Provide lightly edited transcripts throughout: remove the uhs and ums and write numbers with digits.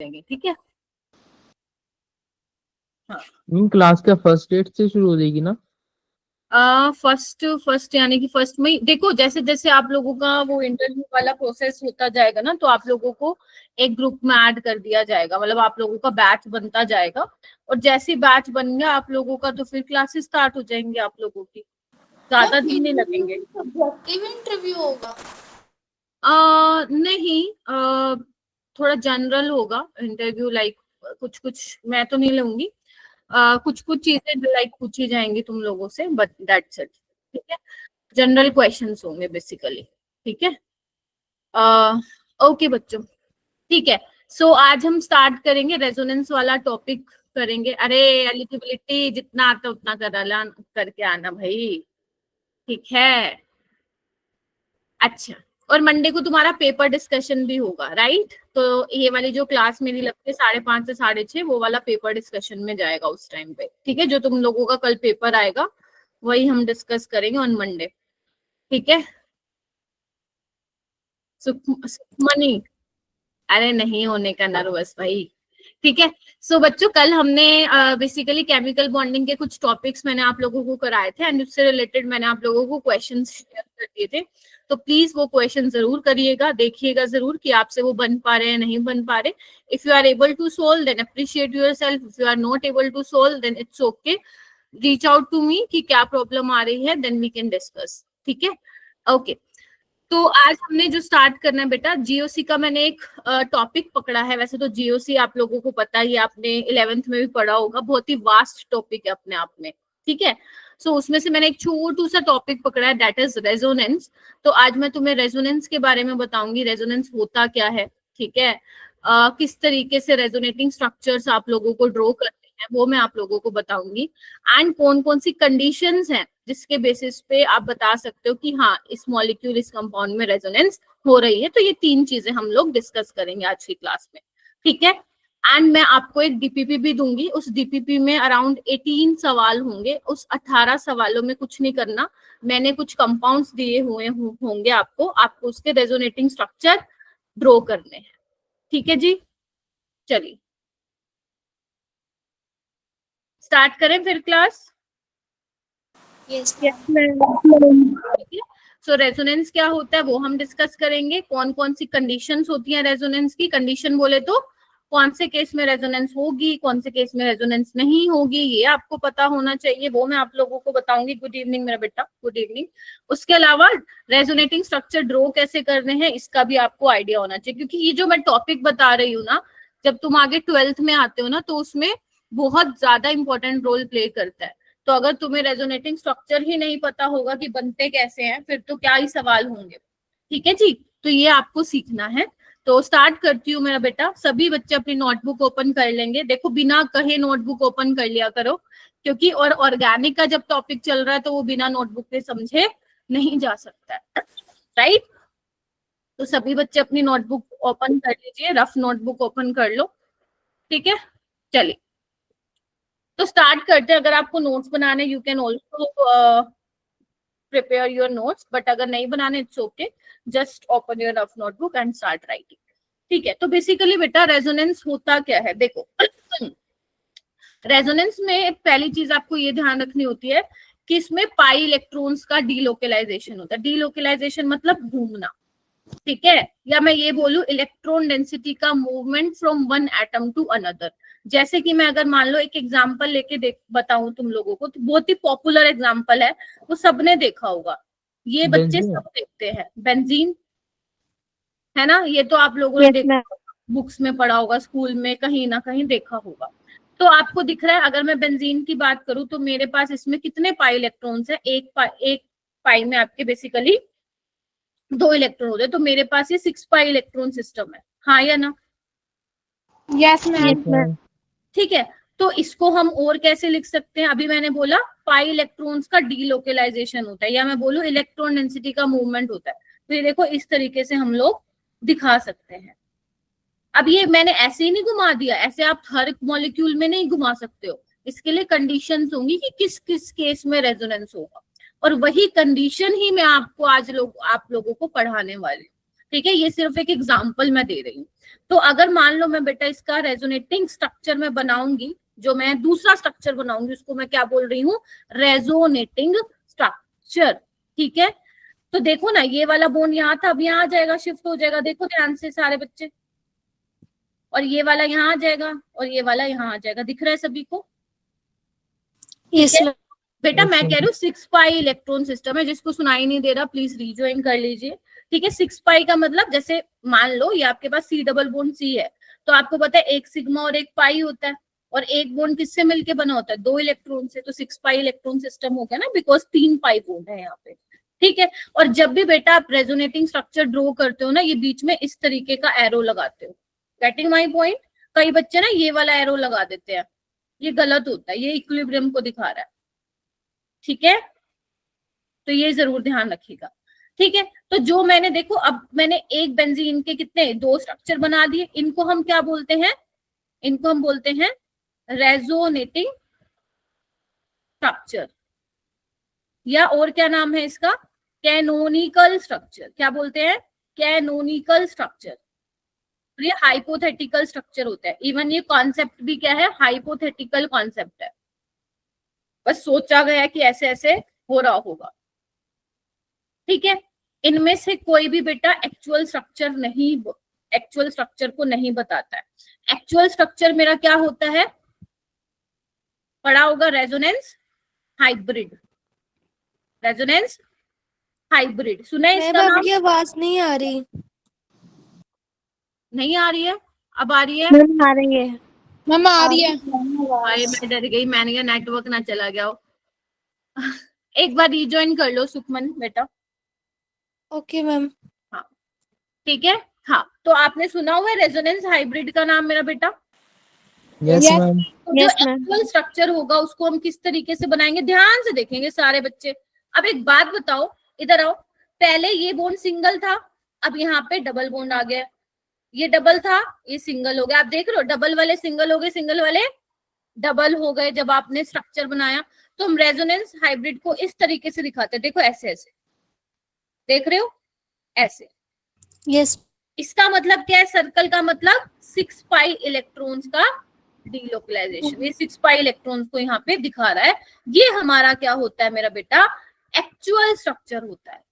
देंगे, ठीक है। क्लास क्या फर्स्ट डेट से शुरू हो जाएगी ना? फर्स्ट यानी कि फर्स्ट में देखो, जैसे जैसे आप लोगों का वो इंटरव्यू वाला प्रोसेस होता जाएगा ना, तो आप लोगों को एक ग्रुप में ऐड कर दिया जाएगा, मतलब आप लोगों का बैच बनता जाएगा, और जैसे बैच बन गया आप लोगों का तो फिर क्लासेस स्टार्ट हो जाएंगे आप लोगों की, ज्यादा दिन नहीं लगेंगे। सब्जेक्टिव इंटरव्यू होगा? नहीं, थोड़ा जनरल होगा इंटरव्यू, लाइक कुछ कुछ मैं तो नहीं लूंगी, कुछ कुछ चीजें लाइक पूछी जाएंगी तुम लोगों से, बट दैट्स इट, ठीक है। जनरल क्वेश्चंस होंगे बेसिकली, ठीक है। ओके बच्चों, ठीक है। सो आज हम स्टार्ट करेंगे, रेजोनेंस वाला टॉपिक करेंगे। अरे एलिजिबिलिटी जितना आता उतना करके आना भाई, ठीक है। अच्छा, और मंडे को तुम्हारा पेपर डिस्कशन भी होगा, राइट? तो ये वाली जो क्लास मेरी लगती है 5:30 से 6:30, वो वाला पेपर डिस्कशन में जाएगा उस टाइम पे, ठीक है। जो तुम लोगों का कल पेपर आएगा वही हम डिस्कस करेंगे ऑन मंडे, ठीक है। सुखमनी, अरे नहीं होने का नर्वस भाई, ठीक है। सो बच्चों, कल हमने बेसिकली केमिकल बॉन्डिंग के कुछ टॉपिक्स मैंने आप लोगों को कराए थे, एंड उससे रिलेटेड मैंने आप लोगों को क्वेश्चंस शेयर कर दिए थे। तो प्लीज वो क्वेश्चन जरूर करिएगा, देखिएगा जरूर कि आपसे वो बन पा रहे हैं नहीं बन पा रहे। If you are able to solve then appreciate yourself, if you are not able to solve then it's okay, reach out to me कि क्या प्रॉब्लम आ रही है, देन वी कैन डिस्कस, ठीक है। ओके, तो आज हमने जो स्टार्ट करना है बेटा, जीओसी का मैंने एक टॉपिक पकड़ा है। वैसे तो जीओसी आप लोगों को पता ही, आपने 11th में भी पढ़ा होगा, बहुत ही वास्ट टॉपिक है अपने आप में, ठीक है। सो उसमें से मैंने एक छोटू सा टॉपिक पकड़ा है, दैट इज रेजोनेंस। तो आज मैं तुम्हें रेजोनेंस के बारे में बताऊंगी, रेजोनेंस होता क्या है, ठीक है। किस तरीके से रेजोनेटिंग स्ट्रक्चर्स आप लोगों को ड्रॉ करते हैं वो मैं आप लोगों को बताऊंगी, एंड कौन कौन सी कंडीशंस हैं जिसके बेसिस पे आप बता सकते हो कि हाँ इस मॉलिक्यूल इस कंपाउंड में रेजोनेंस हो रही है। तो ये 3 चीजें हम लोग डिस्कस करेंगे आज की क्लास में, ठीक है। एंड मैं आपको एक डीपीपी भी दूंगी, उस डीपीपी में अराउंड 18 सवाल होंगे। उस 18 सवालों में कुछ नहीं करना, मैंने कुछ कंपाउंड्स दिए हुए होंगे आपको उसके रेजोनेटिंग स्ट्रक्चर ड्रॉ करने हैं, ठीक है जी। चलिए स्टार्ट करें फिर क्लास। यस सो रेजोनेंस क्या होता है वो हम डिस्कस करेंगे, कौन कौन सी कंडीशंस होती हैं रेजोनेंस की। कंडीशन बोले तो कौन से केस में रेजोनेंस होगी, कौन से केस में रेजोनेंस नहीं होगी, ये आपको पता होना चाहिए, वो मैं आप लोगों को बताऊंगी। गुड इवनिंग मेरा बेटा, गुड इवनिंग। उसके अलावा रेजोनेटिंग स्ट्रक्चर ड्रॉ कैसे करने हैं इसका भी आपको आइडिया होना चाहिए, क्योंकि ये जो मैं टॉपिक बता रही हूँ ना, जब तुम आगे 12th में आते हो ना, तो उसमें बहुत ज्यादा इंपॉर्टेंट रोल प्ले करता है। तो अगर तुम्हें रेजोनेटिंग स्ट्रक्चर ही नहीं पता होगा कि बनते कैसे हैं, फिर तो क्या ही सवाल होंगे, ठीक है जी। तो ये आपको सीखना है। तो स्टार्ट करती हूँ मेरा बेटा, सभी बच्चे अपनी नोटबुक ओपन कर लेंगे। देखो बिना कहे नोटबुक ओपन कर लिया करो, क्योंकि और ऑर्गेनिक का जब टॉपिक चल रहा है तो वो बिना नोटबुक के समझे नहीं जा सकता है, राइट। तो सभी बच्चे अपनी नोटबुक ओपन कर लीजिए, रफ नोटबुक ओपन कर लो, ठीक है। चलिए तो स्टार्ट करते हैं। अगर आपको नोट्स बनाने, you can also prepare your notes, but अगर नहीं बनाने it's okay, just open your rough notebook and start writing, ठीक है। तो बेसिकली बेटा रेजोनेंस होता क्या है, देखो रेजोनेंस में पहली चीज आपको ये ध्यान रखनी होती है कि इसमें पाई इलेक्ट्रॉन्स का डीलोकेलाइजेशन होता है। डीलोकेलाइजेशन मतलब घूमना, ठीक है। या मैं ये बोलूं इलेक्ट्रॉन डेंसिटी का movement from one atom to another. जैसे कि मैं अगर मान लो एक एग्जांपल लेके बताऊं तुम लोगों को, तो बहुत ही पॉपुलर एग्जांपल है, वो सबने देखा होगा, ये बच्चे सब देखते हैं, बेंजीन, है ना। ये तो आप लोगों ने देखा, बुक्स में पढ़ा होगा, स्कूल में कहीं ना कहीं देखा होगा। तो आपको दिख रहा है, अगर मैं बेंजीन की बात करूं तो मेरे पास इसमें कितने पाई इलेक्ट्रॉन्स है, एक पाई में आपके बेसिकली 2 इलेक्ट्रॉन होते हैं, तो मेरे पास ये 6 पाई इलेक्ट्रॉन सिस्टम है, हाँ या ना? Yes ma'am. ठीक है। तो इसको हम और कैसे लिख सकते हैं, अभी मैंने बोला पाई इलेक्ट्रॉन्स का डीलोकेलाइजेशन होता है, या मैं बोलूं इलेक्ट्रॉन डेंसिटी का मूवमेंट होता है। तो ये देखो इस तरीके से हम लोग दिखा सकते हैं। अब ये मैंने ऐसे ही नहीं घुमा दिया, ऐसे आप हर मॉलिक्यूल में नहीं घुमा सकते हो, इसके लिए कंडीशंस होंगी कि किस किस केस में रेजोनेंस होगा, और वही कंडीशन ही मैं आपको आज आप लोगों को पढ़ाने वाली हूँ। ठीक है, ये सिर्फ एक एग्जांपल मैं दे रही हूँ। तो अगर मान लो मैं बेटा इसका रेजोनेटिंग स्ट्रक्चर में बनाऊंगी, जो मैं दूसरा स्ट्रक्चर बनाऊंगी उसको मैं क्या बोल रही हूँ, रेजोनेटिंग स्ट्रक्चर। ठीक है, तो देखो ना ये वाला बोन यहाँ था, अब यहाँ आ जाएगा, शिफ्ट हो जाएगा, देखो ध्यान से सारे बच्चे, और ये वाला यहाँ आ जाएगा और ये वाला यहाँ आ जाएगा, दिख रहा है सभी को? यस ठीक है मैम। बेटा, मैं Yes, कह रही हूँ 6 पाई इलेक्ट्रॉन सिस्टम है, जिसको सुनाई नहीं दे रहा प्लीज रिज्वाइन कर लीजिए। ठीक है, 6 पाई का मतलब जैसे मान लो ये आपके पास सी डबल बॉन्ड सी है, तो आपको पता है एक सिग्मा और एक पाई होता है, और एक बॉन्ड किससे मिलके बना होता है, 2 इलेक्ट्रॉन से, तो 6 पाई इलेक्ट्रॉन सिस्टम हो गया ना, बिकॉज 3 पाई बॉन्ड है यहाँ पे। ठीक है, और जब भी बेटा आप रेजोनेटिंग स्ट्रक्चर ड्रॉ करते हो ना, ये बीच में इस तरीके का एरो लगाते हो। Getting my point? कई बच्चे ना ये वाला एरो लगा देते हैं, ये गलत होता है, ये इक्विलिब्रियम को दिखा रहा है। ठीक है, तो ये जरूर ध्यान रखिएगा। ठीक है, तो जो मैंने देखो, अब मैंने एक बेंजीन के कितने 2 स्ट्रक्चर बना दिए, इनको हम क्या बोलते हैं, इनको हम बोलते हैं रेजोनेटिंग स्ट्रक्चर, या और क्या नाम है इसका, कैनोनिकल स्ट्रक्चर। क्या बोलते हैं, कैनोनिकल स्ट्रक्चर। ये हाइपोथेटिकल स्ट्रक्चर होता है, इवन ये कॉन्सेप्ट भी क्या है, हाइपोथेटिकल कॉन्सेप्ट है, बस सोचा गया है कि ऐसे ऐसे हो रहा होगा। ठीक है, इनमें से कोई भी बेटा एक्चुअल स्ट्रक्चर को नहीं बताता है। एक्चुअल स्ट्रक्चर मेरा क्या होता है, पढ़ा होगा, रेजोनेंस हाइब्रिड, रेजोनेंस हाइब्रिड, सुना है इसका नाम? आपकी आवाज नहीं आ रही। नहीं आ रही है, अब आ रही है? मैम आ रही है। मैम आ रही है। भाई मैं डर गई, मैंने कहा नेटवर्क ना चला गया हो। एक बार रिज्वाइन कर लो सुखमन बेटा। Okay ma'am. हाँ ठीक है, हाँ तो आपने सुना हुआ है रेजोनेंस हाइब्रिड का नाम मेरा बेटा? yes Yes. मैम। तो जो Yes, ma'am. एक्चुअल स्ट्रक्चर होगा उसको हम किस तरीके से बनाएंगे, ध्यान से देखेंगे सारे बच्चे। अब एक बात बताओ, इधर आओ, पहले ये बॉन्ड सिंगल था, अब यहाँ पे डबल बॉन्ड आ गया, ये डबल था ये सिंगल हो गया, आप देख रहे हो डबल वाले सिंगल हो गए, सिंगल वाले डबल हो गए जब आपने स्ट्रक्चर बनाया। तो हम रेजोनेंस हाइब्रिड को इस तरीके से दिखाते हैं, देखो ऐसे ऐसे, देख रहे हो ऐसे। यस। इसका मतलब क्या है, सर्कल का मतलब 6 पाई इलेक्ट्रॉन्स का डीलोकलाइजेशन, ये 6 पाई इलेक्ट्रॉन्स को यहाँ पे दिखा रहा है। ये हमारा क्या होता है मेरा बेटा, एक्चुअल स्ट्रक्चर होता है।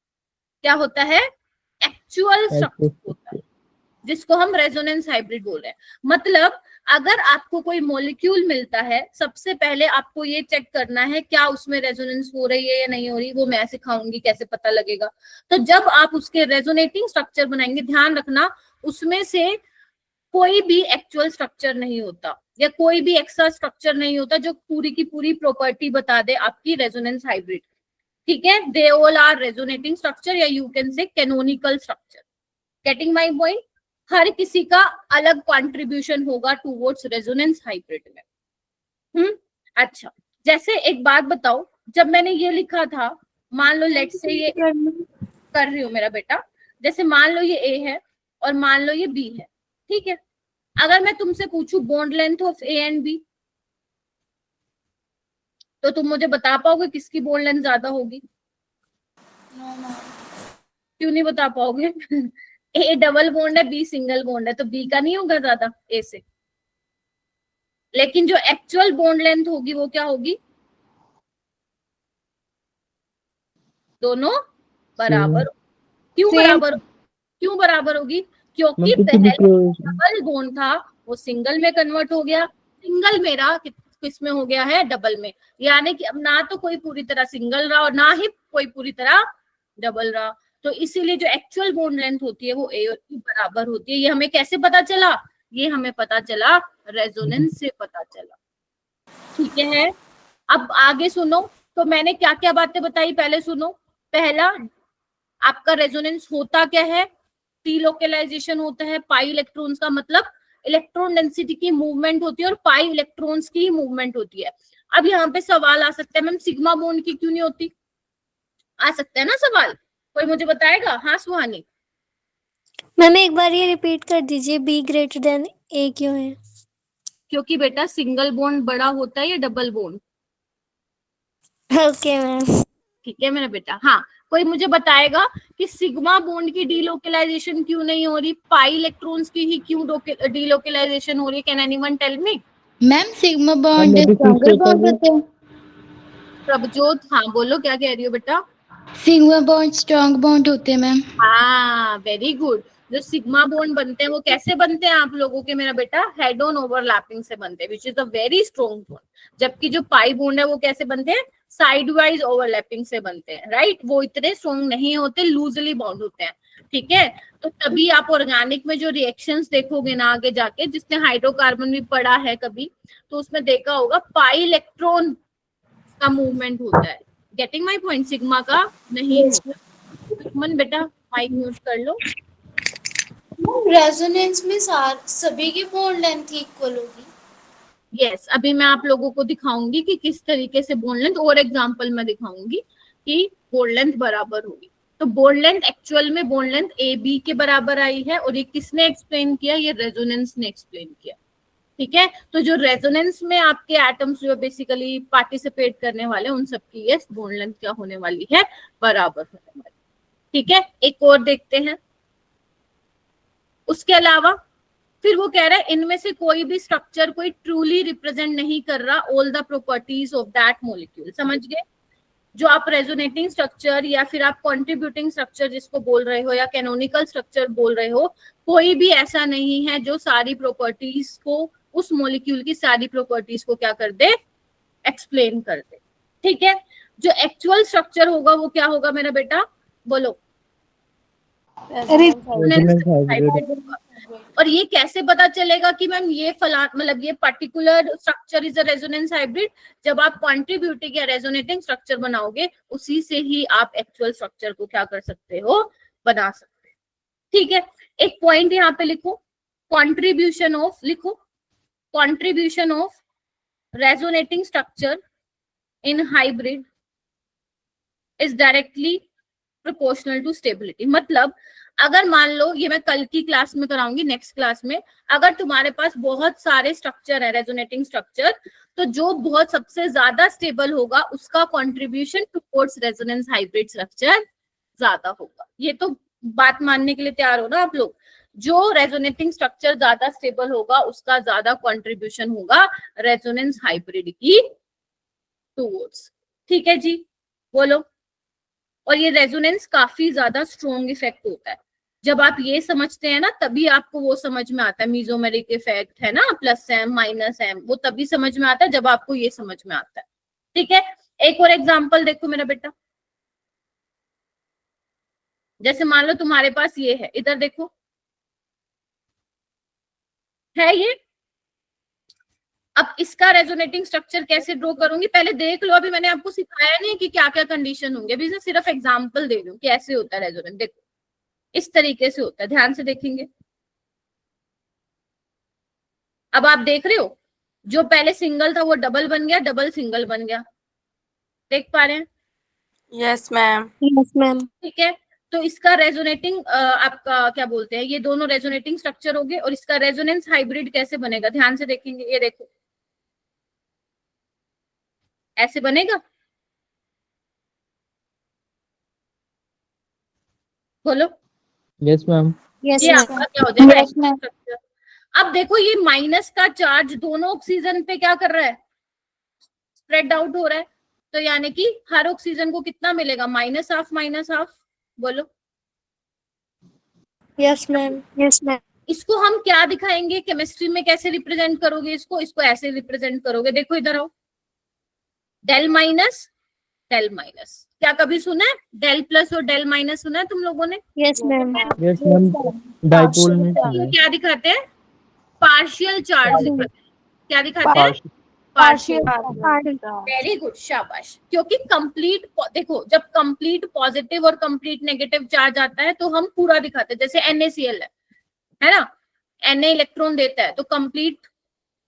क्या होता है, एक्चुअल स्ट्रक्चर होता है, जिसको हम रेजोनेंस हाइब्रिड बोल रहे हैं। मतलब अगर आपको कोई मॉलिक्यूल मिलता है, सबसे पहले आपको ये चेक करना है क्या उसमें रेजोनेंस हो रही है या नहीं हो रही, वो मैं सिखाऊंगी कैसे पता लगेगा। तो जब आप उसके रेजोनेटिंग स्ट्रक्चर बनाएंगे, ध्यान रखना उसमें से कोई भी एक्चुअल स्ट्रक्चर नहीं होता या कोई भी एक्स्ट्रा स्ट्रक्चर नहीं होता जो पूरी की पूरी प्रॉपर्टी बता दे आपकी रेजोनेंस हाइब्रिड। ठीक है, they all are resonating structure, या you can say canonical structure. Getting my point? हर किसी का अलग कंट्रीब्यूशन होगा टुवर्ड्स रेजोनेंस हाइब्रिड में। अच्छा, जैसे एक बात बताओ, जब मैंने ये लिखा था, मान लो लेट से ये कर रही हूँ मेरा बेटा, जैसे मान लो ये ए है और मान लो ये बी है, ठीक है। अगर मैं तुमसे पूछूं bond length of A and B, तो तुम मुझे बता पाओगे किसकी बॉन्ड लेंथ ज्यादा होगी? क्यों नहीं बता पाओगे? ए डबल बॉन्ड है, बी सिंगल बॉन्ड है, तो बी का नहीं होगा ज्यादा ए से। लेकिन जो एक्चुअल बॉन्ड लेंथ होगी वो क्या होगी, दोनों बराबर। क्यों बराबर? क्यों बराबर होगी? क्योंकि पहले डबल बॉन्ड था वो सिंगल में कन्वर्ट हो गया, सिंगल मेरा किस में हो गया है, डबल में। यानी कि अब ना तो कोई पूरी तरह सिंगल रहा और ना ही कोई पूरी तरह डबल रहा। तो इसीलिए जो एक्चुअल बॉन्ड लेंथ होती है वो ए और बी बराबर होती है। ये हमें कैसे पता चला? ये हमें पता चला रेजोनेंस से पता चला। ठीक है, अब आगे सुनो। तो मैंने क्या क्या बातें बताई, पहले सुनो। पहला, आपका रेजोनेंस होता क्या है, डीलोकलाइजेशन होता है। पाई इलेक्ट्रॉन्स का मतलब इलेक्ट्रॉन डेंसिटी की मूवमेंट होती है और पाई इलेक्ट्रॉन्स की मूवमेंट होती है। अब यहाँ पे सवाल आ सकता है, मैम सिग्मा बॉन्ड की क्यों नहीं होती? आ सकता है ना सवाल, कोई मुझे बताएगा? हाँ सुहानी। मैम एक बार ये रिपीट कर दीजिए, बी ग्रेटर देन ए क्यों है? क्योंकि बेटा सिंगल बॉन्ड बड़ा होता है या डबल बॉन्ड? Okay ma'am. ठीक है मेरा बेटा। हाँ, कोई मुझे बताएगा कि सिग्मा बॉन्ड की डीलोकलाइजेशन क्यों नहीं हो रही, पाई इलेक्ट्रॉन्स की ही क्यों डीलोकलाइजेशन हो रही है? Can anyone tell me? Ma'am sigma bond maybe stronger future bond का होते हैं। प्रभजोत, हाँ बोलो क्या कह रही हो बेटा? सिग्मा बॉन्ड स्ट्रॉन्ग बॉन्ड होते हैं मैम। हाँ वेरी गुड। जो सिग्मा बॉन्ड बनते हैं वो कैसे बनते हैं आप लोगों के मेरा बेटा? हेड ऑन ओवरलैपिंग से बनते हैं, which is a very strong bond. जबकि जो पाई बॉन्ड है वो कैसे बनते हैं? साइड वाइज ओवरलैपिंग से बनते हैं, राइट? वो इतने स्ट्रॉन्ग नहीं होते, लूजली बॉन्ड होते हैं, ठीक है? तो तभी आप ऑर्गेनिक में जो रिएक्शंस देखोगे ना आगे जाके, जिसने हाइड्रोकार्बन भी पढ़ा है कभी, तो उसमें देखा होगा पाई इलेक्ट्रॉन का मूवमेंट होता है। Getting my point? सिग्मा का नहीं होता। सुमन बेटा माइक म्यूट कर लो। रेजोनेंस में सभी की बॉन्ड लेंथ इक्वल होगी। यस, अभी मैं आप लोगों को दिखाऊंगी कि किस तरीके से बॉन्ड लेंथ, और एग्जांपल में दिखाऊंगी कि बॉन्ड लेंथ बराबर होगी। तो बॉन्ड लेंथ एक्चुअल में बॉन्ड लेंथ ए बी के बराबर आई है, और ये किसने एक्सप्लेन किया? ये रेजोनेंस ने एक्सप्लेन किया, ठीक है? तो जो रेजोनेंस में आपके एटम्स जो बेसिकली पार्टिसिपेट करने वाले, उन सबकी ये बॉन्ड लेंथ क्या होने वाली है? बराबर होने वाली, ठीक है? एक और देखते हैं। उसके अलावा फिर वो कह रहा है इनमें से कोई भी स्ट्रक्चर कोई ट्रूली रिप्रेजेंट नहीं कर रहा all the properties of that molecule. समझ गए? जो आप रेजोनेटिंग स्ट्रक्चर या फिर आप कंट्रीब्यूटिंग स्ट्रक्चर जिसको बोल रहे हो, या कैनोनिकल स्ट्रक्चर बोल रहे हो, कोई भी ऐसा नहीं है जो सारी प्रॉपर्टीज को, उस मॉलिक्यूल की सारी प्रॉपर्टीज को क्या कर दे? एक्सप्लेन कर दे, ठीक है? जो एक्चुअल स्ट्रक्चर होगा वो क्या होगा मेरा बेटा? बोलो। resonance hybrid और ये कैसे पता चलेगा कि मैम ये मतलब ये particular structure is a resonance hybrid? जब आप कॉन्ट्रीब्यूटिंग या रेजोनेटिंग स्ट्रक्चर बनाओगे, उसी से ही आप एक्चुअल स्ट्रक्चर को क्या कर सकते हो? बना सकते हो, ठीक है? एक पॉइंट यहाँ पे लिखो, कॉन्ट्रीब्यूशन ऑफ, लिखो contribution of resonating structure in hybrid is directly proportional to stability. मतलब अगर मान लो, ये मैं कल की क्लास में कराऊंगी, नेक्स्ट क्लास में, अगर तुम्हारे पास बहुत सारे स्ट्रक्चर है रेजोनेटिंग स्ट्रक्चर, तो जो बहुत सबसे ज्यादा स्टेबल होगा उसका contribution towards resonance hybrid structure ज्यादा होगा। ये तो बात मानने के लिए तैयार हो ना आप लोग? जो रेजोनेटिंग स्ट्रक्चर ज्यादा स्टेबल होगा उसका ज्यादा कंट्रीब्यूशन होगा रेजोनेंस हाइब्रिड की टुवर्ड्स, ठीक है जी? बोलो। और ये रेजोनेंस काफी ज्यादा स्ट्रॉन्ग इफेक्ट होता है। जब आप ये समझते हैं ना, तभी आपको वो समझ में आता है, मीजोमेरिक इफेक्ट है ना, प्लस एम माइनस एम, वो तभी समझ में आता है जब आपको ये समझ में आता है, ठीक है? एक और एग्जांपल देखो मेरा बेटा। जैसे मान लो तुम्हारे पास ये है, इधर देखो, है ये। अब इसका रेजोनेटिंग स्ट्रक्चर कैसे ड्रॉ करूंगी पहले देख लो। अभी मैंने आपको सिखाया नहीं कि क्या क्या कंडीशन होंगे, अभी मैं सिर्फ एग्जांपल दे रही हूँ कि ऐसे होता है रेजोनेंस। देखो इस तरीके से होता है, ध्यान से देखेंगे। अब आप देख रहे हो, जो पहले सिंगल था वो डबल बन गया, डबल सिंगल बन गया, देख पा रहे हैं? Yes ma'am. Yes ma'am. ठीक है, तो इसका रेजोनेटिंग आपका क्या बोलते हैं, ये दोनों रेजोनेटिंग स्ट्रक्चर हो गए। और इसका रेजोनेंस हाइब्रिड कैसे बनेगा? ध्यान से देखेंगे, ये देखो ऐसे बनेगा, बोलो। yes मैम यस ये मैम। आपका क्या हो जाएगा? Yes, ma'am. स्ट्रक्चर। अब देखो ये माइनस का चार्ज दोनों ऑक्सीजन पे क्या कर रहा है? स्प्रेड आउट हो रहा है। तो यानी कि हर ऑक्सीजन को कितना मिलेगा? माइनस हाफ माइनस हाफ, बोलो। Yes ma'am. Yes ma'am. इसको हम क्या दिखाएंगे केमिस्ट्री में? कैसे रिप्रेजेंट करोगे इसको? इसको ऐसे रिप्रेजेंट करोगे, देखो इधर आओ, डेल माइनस डेल माइनस। क्या कभी सुना है डेल प्लस और डेल माइनस? सुना है तुम लोगों ने? Yes ma'am. yes ma'am dipole में ये क्या दिखाते हैं? पार्शियल चार्ज दिखाते हैं। क्या दिखाते हैं? पार्शियल। वेरी गुड, शाबाश। क्योंकि कंप्लीट, देखो जब कंप्लीट पॉजिटिव और कंप्लीट नेगेटिव चार्ज आता है तो हम पूरा दिखाते हैं। जैसे NaCl है ना, Na इलेक्ट्रॉन देता है तो कंप्लीट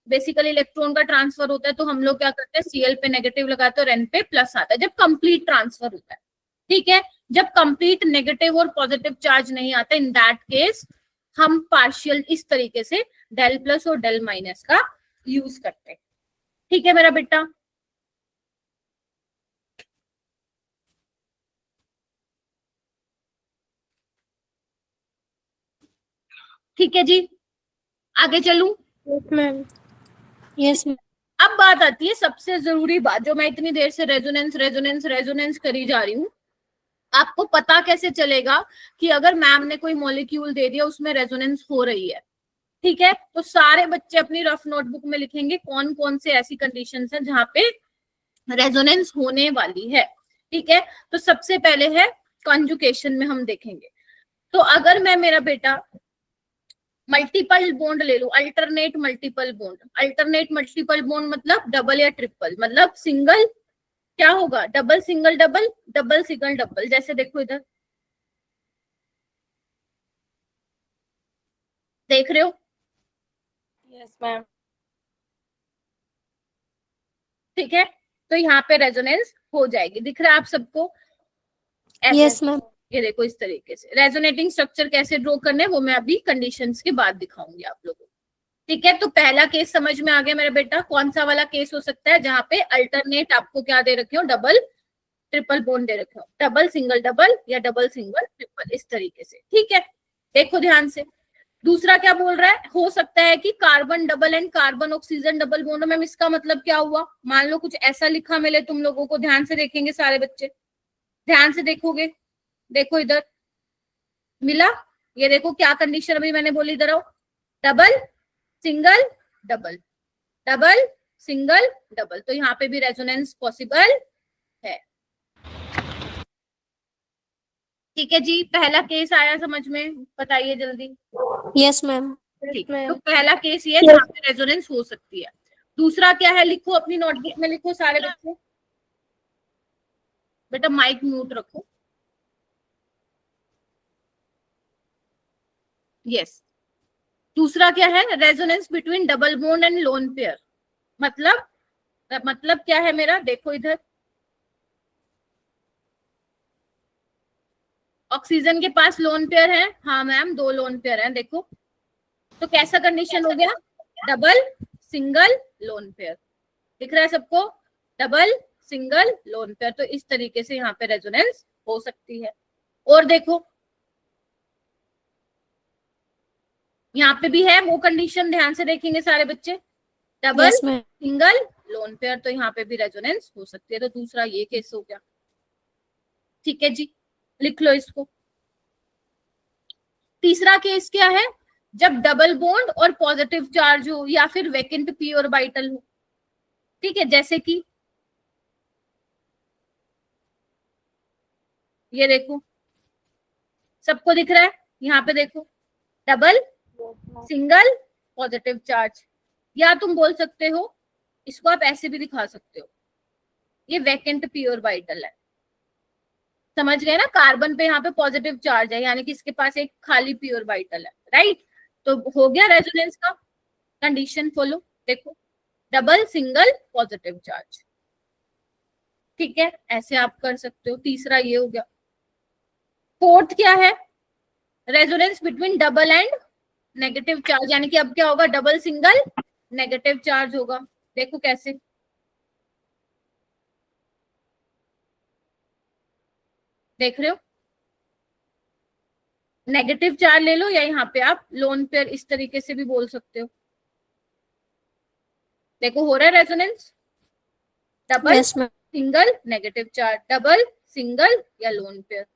बेसिकली इलेक्ट्रॉन का ट्रांसफर होता है, तो हम लोग क्या करते हैं, Cl पे नेगेटिव लगाते हैं और N पे प्लस आता है जब कंप्लीट ट्रांसफर होता है, ठीक है? जब कंप्लीट नेगेटिव और पॉजिटिव चार्ज नहीं आता, इन दैट केस हम पार्शियल इस तरीके से डेल प्लस और डेल माइनस का यूज करते हैं, ठीक है मेरा बेटा? ठीक है जी, आगे चलूं। मैम। Yes ma'am. अब बात आती है सबसे जरूरी बात, जो मैं इतनी देर से रेजोनेंस रेजोनेंस रेजोनेंस करी जा रही हूँ। आपको पता कैसे चलेगा कि अगर मैम ने कोई मॉलिक्यूल दे दिया उसमें रेजोनेंस हो रही है? ठीक है, तो सारे बच्चे अपनी रफ नोटबुक में लिखेंगे कौन कौन से ऐसी कंडीशंस हैं जहां पे रेजोनेंस होने वाली है। ठीक है, तो सबसे पहले है कॉन्जुगेशन में हम देखेंगे। तो अगर मैं मेरा बेटा मल्टीपल बॉन्ड ले लूं, अल्टरनेट मल्टीपल बॉन्ड मतलब डबल या ट्रिपल, मतलब सिंगल क्या होगा, double single double, double single double. जैसे देखो इधर देख रहे हो? Yes ma'am. ठीक है, तो यहाँ पे रेजोनेंस हो जाएगी। दिख रहा है आप सबको? ऐसे यस मैम। ये देखो इस तरीके से रेजोनेटिंग स्ट्रक्चर कैसे ड्रॉ करने, वो मैं अभी कंडीशंस के बाद दिखाऊंगी आप लोगों को। ठीक है, तो पहला केस समझ में आ गया मेरा बेटा? कौन सा वाला केस हो सकता है जहां पे अल्टरनेट आपको क्या दे रखे हो, डबल ट्रिपल बॉन्ड दे रखे हो, डबल सिंगल डबल या डबल सिंगल ट्रिपल, इस तरीके से। ठीक है, देखो ध्यान से। दूसरा क्या बोल रहा है, हो सकता है कि carbon double and carbon oxygen double bond. Ma'am इसका मतलब क्या हुआ? मान लो कुछ ऐसा लिखा मिले तुम लोगों को, ध्यान से देखेंगे सारे बच्चे, ध्यान से देखोगे। देखो इधर मिला, ये देखो क्या कंडीशन अभी मैंने बोली, इधर आओ। Double single double, double single double, तो यहाँ पे भी रेजोनेंस पॉसिबल है। ठीक है जी, पहला केस आया समझ में? बताइए जल्दी। Yes ma'am. ठीक, तो पहला केस ये है जहाँ पे रेजोनेंस हो सकती है। दूसरा क्या है, लिखो अपनी नोटबुक में, लिखो सारे बच्चे। बेटा माइक म्यूट रखो। यस, दूसरा क्या है, resonance between double bond and lone pair. मतलब क्या है मेरा, देखो इधर ऑक्सीजन के पास लोन पेयर है, हाँ मैम 2 लोन पेयर हैं, देखो। तो कैसा कंडीशन हो गया, डबल सिंगल लोन पेयर। दिख रहा है सबको? डबल सिंगल लोन पेयर, तो इस तरीके से यहाँ पे रेजोनेंस हो सकती है। और देखो यहाँ पे भी है वो कंडीशन, ध्यान से देखेंगे सारे बच्चे, डबल सिंगल लोन पेयर, तो यहाँ पे भी रेजोनेंस हो सकती है। तो दूसरा ये केस हो गया। ठीक है जी, लिख लो इसको। तीसरा केस क्या है, जब डबल बॉन्ड और पॉजिटिव चार्ज हो या फिर वैकेंट पी ऑर्बिटल हो। ठीक है, जैसे कि ये देखो, सबको दिख रहा है? यहाँ पे देखो, डबल सिंगल पॉजिटिव चार्ज, या तुम बोल सकते हो इसको, आप ऐसे भी दिखा सकते हो, ये वैकेंट पी ऑर्बिटल है। समझ गए ना, कार्बन पे यहाँ पे पॉजिटिव चार्ज है, यानी कि इसके पास एक खाली पी ऑर्बिटल है, राइट? तो हो गया रेजोनेंस का कंडीशन फॉलो। देखो, डबल सिंगल पॉजिटिव चार्ज। ठीक है, ऐसे आप कर सकते हो। तीसरा ये हो गया। फोर्थ क्या है, resonance between double and negative charge, यानी कि अब क्या होगा, डबल सिंगल नेगेटिव चार्ज होगा। देखो कैसे, देख रहे हो? नेगेटिव चार्ज ले लो, या यहाँ पे आप लोन पेयर इस तरीके से भी बोल सकते हो। देखो हो रहा है resonance, double single negative charge, double single या लोन पेयर।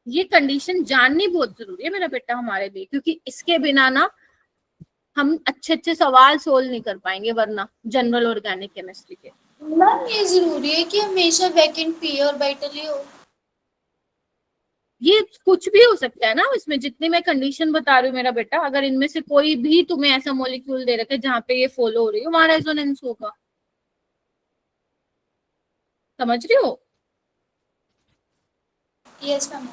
ये कंडीशन जाननी बहुत जरूरी है मेरा बेटा हमारे लिए, क्योंकि इसके बिना ना हम अच्छे अच्छे सवाल सोल्व नहीं कर पाएंगे, वरना जनरल ऑर्गेनिक केमिस्ट्री के। मैम ये जरूरी है कि हमेशा वैकेंट पी ऑर्बिटल ही हो? ये कुछ भी हो सकता है ना, इसमें जितनी मैं कंडीशन बता रही हूँ मेरा बेटा, अगर इनमें से कोई भी तुम्हें ऐसा मॉलिक्यूल दे रखे जहाँ पे ये फॉलो हो रही है, वहां रेजोनेंस होगा। समझ रही हो? Yes ma'am.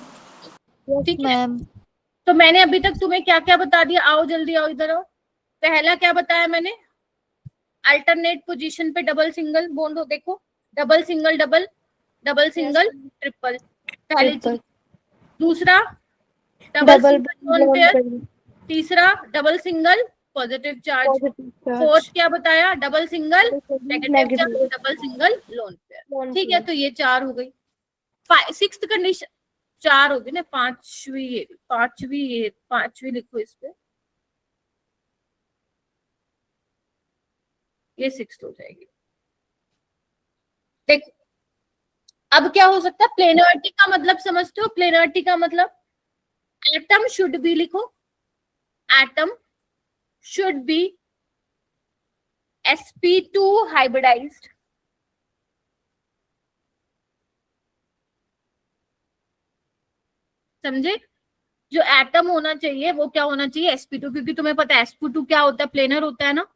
ठीक है, तो मैंने अभी तक तुम्हें क्या क्या बता दिया, आओ जल्दी आओ इधर आओ। पहला क्या बताया मैंने, अल्टरनेट पोजीशन पे डबल सिंगल बॉन्ड हो, देखो double single double, double single triple, पहली चीज। दूसरा डबल लोन पेयर, तीसरा double single positive charge, fourth क्या बताया, double single negative charge, double single lone pair. ठीक है, तो ये 4 हो गई। सिक्स्थ कंडीशन, 4 होगी ना, पांचवी लिखो इस पे, ये 6 हो जाएगी। देखो अब क्या हो सकता है, प्लेनरिटी का मतलब समझते हो, प्लेनरिटी का मतलब एटम शुड बी लिखो, atom should be sp2 hybridised. समझे, जो एटम होना चाहिए वो क्या होना चाहिए, sp2, क्योंकि तुम्हें पता है sp2 क्या होता है, प्लेनर होता है ना,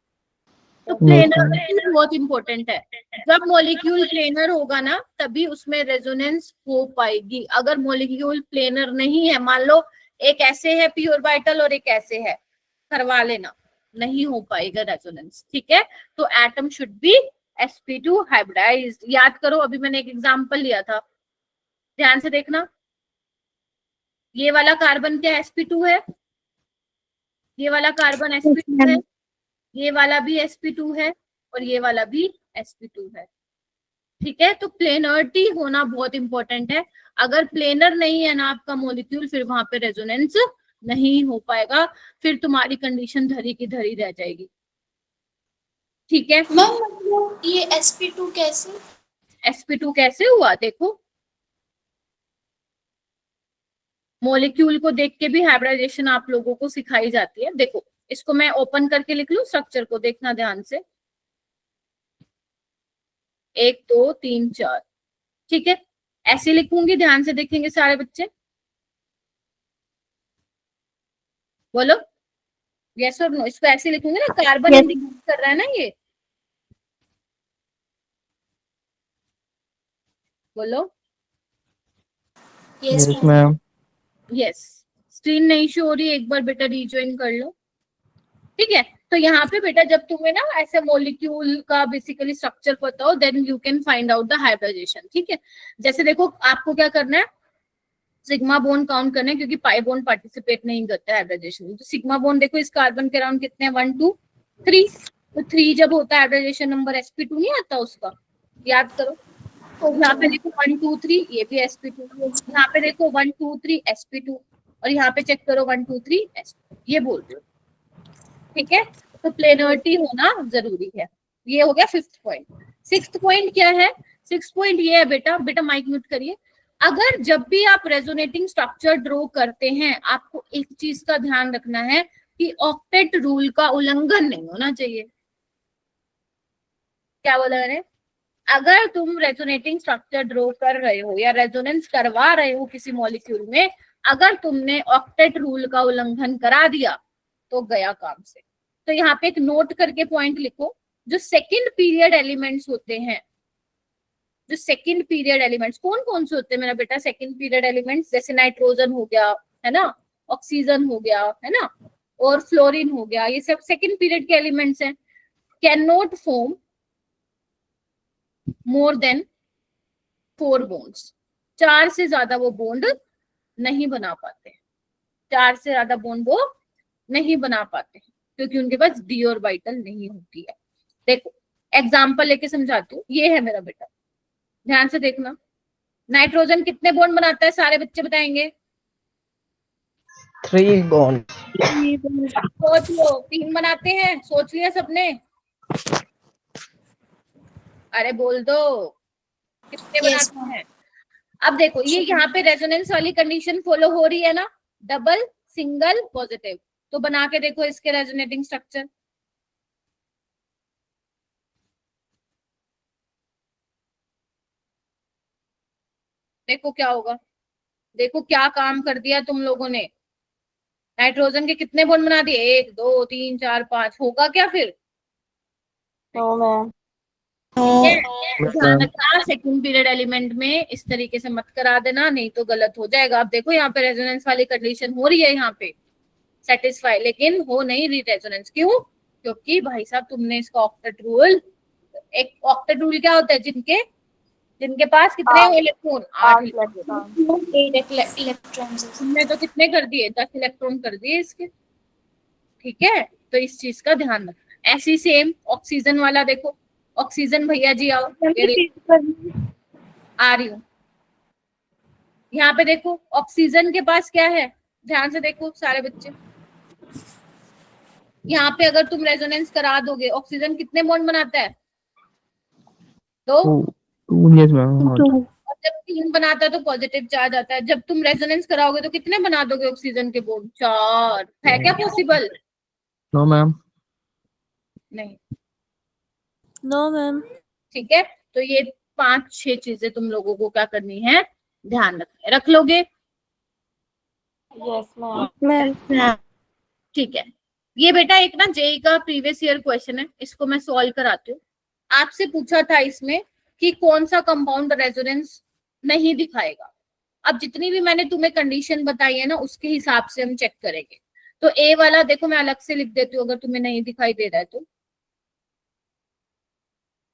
तो प्लेनर बहुत इंपॉर्टेंट है। जब मॉलिक्यूल प्लेनर होगा ना तभी उसमें रेजोनेंस हो पाएगी। अगर मॉलिक्यूल प्लेनर नहीं है, मान लो एक ऐसे है पी ऑर्बिटल और एक ऐसे है, करवा लेना, नहीं हो पाएगा रेजोनेंस। ठीक है, तो atom should be sp2 hybridised. याद करो, अभी मैंने एक एग्जांपल लिया था, ध्यान से देखना। ये वाला कार्बन क्या sp2 है, ये वाला कार्बन sp2 है, ये वाला भी sp2 है और ये वाला भी sp2 है। ठीक है, तो प्लेनरिटी होना बहुत इंपॉर्टेंट है। अगर प्लेनर नहीं है ना आपका मॉलिक्यूल, फिर वहां पे रेजोनेंस नहीं हो पाएगा, फिर तुम्हारी कंडीशन धरी की धरी रह जाएगी। ठीक है मैम मतलब ये sp2 कैसे? sp2 कैसे हुआ, देखो मॉलिक्यूल को देख के भी हाइब्रिडाइजेशन आप लोगों को सिखाई जाती है। देखो इसको मैं ओपन करके लिख लूं, स्ट्रक्चर को देखना ध्यान से, 1 2 3 4। ठीक है, ऐसे लिखूंगी, ध्यान से देखेंगे सारे बच्चे, बोलो यस और नो। इसको ऐसे लिखूंगी ना, कार्बन Yes. इंडिकेट कर रहा है ना ये, बोलो yes yes ma'am. Ma'am. Yes. Screen नहीं शो हो रही, एक बार बेटा रीज्वाइन कर लो। ठीक है, तो यहाँ पे बेटा जब तुम्हें ना ऐसे मॉलिक्यूल का बेसिकली स्ट्रक्चर पता हो, then you can find out the hybridisation. ठीक है, जैसे देखो आपको क्या करना है, सिग्मा बोन काउंट करना है, क्योंकि पाई बोन पार्टिसिपेट नहीं करता है हाइब्रिडाइजेशन में। तो सिग्मा बोन देखो इस कार्बन के अराउंड कितने हैं, 1 2 3। तो 3 जब होता है हाइब्रिडाइजेशन नंबर, sp2 नहीं आता उसका, याद करो। तो यहाँ पे देखो 1 2 3, ये भी sp2, यहाँ पे देखो 1 2 3 sp2, और यहाँ पे चेक करो 1 2 3 sp2, ये बोल रहे हो। ठीक है, तो प्लेनरिटी होना जरूरी है। ये हो गया 5th पॉइंट। 6th पॉइंट क्या है, 6th पॉइंट ये है बेटा माइक म्यूट करिए। अगर जब भी आप रेजोनेटिंग स्ट्रक्चर ड्रॉ करते हैं, आपको एक चीज का ध्यान रखना है कि ऑक्टेट रूल का उल्लंघन नहीं होना चाहिए। क्या बोला मैंने, अगर तुम रेजोनेटिंग स्ट्रक्चर ड्रॉ कर रहे हो या रेजोनेंस करवा रहे हो किसी मॉलिक्यूल में, अगर तुमने ऑक्टेट रूल का उल्लंघन करा दिया तो गया काम से। तो यहाँ पे एक नोट करके पॉइंट लिखो, जो सेकंड पीरियड एलिमेंट्स होते हैं, जो सेकंड पीरियड एलिमेंट्स कौन कौन से होते हैं मेरा बेटा, सेकंड पीरियड एलिमेंट्स जैसे नाइट्रोजन हो गया है ना, ऑक्सीजन हो गया है ना, और फ्लोरीन हो गया, ये सब सेकंड पीरियड के एलिमेंट्स हैं। Can not form more than 4 bonds, 4 से ज्यादा वो बॉन्ड नहीं बना पाते, 4 से ज्यादा बॉन्ड वो नहीं बना पाते, क्योंकि उनके पास डी ऑर्बिटल नहीं होती है। देखो एग्जांपल लेके समझाती हूँ, ये है मेरा बेटा, ध्यान से देखना। नाइट्रोजन कितने बॉन्ड बनाता है, सारे बच्चे बताएंगे, 3 बॉन्ड। सोच लो, 3 बनाते हैं, सोच लिया सबने, अरे बोल दो कितने Yes, बनाते हैं। अब देखो ये यहाँ पे रेजोनेंस वाली कंडीशन फॉलो हो रही है ना, डबल सिंगल पॉजिटिव, तो बना के देखो इसके रेजोनेटिंग स्ट्रक्चर। देखो क्या होगा, देखो क्या काम कर दिया तुम लोगों ने, नाइट्रोजन के कितने बॉन्ड बना दिए, 1 2 3 4 5, होगा क्या फिर, ध्यान रखना सेकंड पीरियड एलिमेंट में इस तरीके से मत करा देना, नहीं तो गलत हो जाएगा। अब देखो यहाँ पे रेजोनेंस वाली कंडीशन हो रही है यहाँ पे सेटिस्फाई, लेकिन हो नहीं रही रेजोनेंस, क्यों, क्योंकि भाई साहब तुमने इसका ऑक्टेट रूल, एक ऑक्टेट रूल क्या होता है, जिनके पास कितने इलेक्ट्रॉन, 8 इलेक्ट्रॉन, इलेक्ट्रॉन्स। तुमने तो कितने कर दिए, 10 इलेक्ट्रॉन कर दिए इसके। ठीक है, तो इस चीज का ध्यान रखना। ऐसी सेम ऑक्सीजन वाला देखो, ऑक्सीजन भैया जी आओ, आ रही हूँ। यहाँ पे देखो ऑक्सीजन के पास क्या है, ध्यान से देखो सारे बच्चे, यहाँ पे अगर तुम रेजोनेंस करा दोगे, ऑक्सीजन कितने बॉन्ड बनाता है? दो। Yes ma'am. टू। और जब तीन बनाता है तो पॉजिटिव चार्ज आता है। जब तुम रेजोनेंस कराओगे तो कितने बना दोगे ऑक्सीजन के बॉन्ड? चार। है क्या पॉसिबल? No ma'am. नहीं। No ma'am. ठीक है, तो ये 5-6 चीजें तुम लोगों को क्या करनी है, ध्यान रख लोगे। मैम। ठीक है, ये बेटा एक ना जेई का प्रीवियस ईयर क्वेश्चन है, इसको मैं सॉल्व कराती हूँ। आपसे पूछा था इसमें कि कौन सा कंपाउंड रेजोनेंस नहीं दिखाएगा। अब जितनी भी मैंने तुम्हें कंडीशन बताई है ना, उसके हिसाब से हम चेक करेंगे। तो ए वाला देखो, मैं अलग से लिख देती हूँ अगर तुम्हें नहीं दिखाई दे रहा है तो।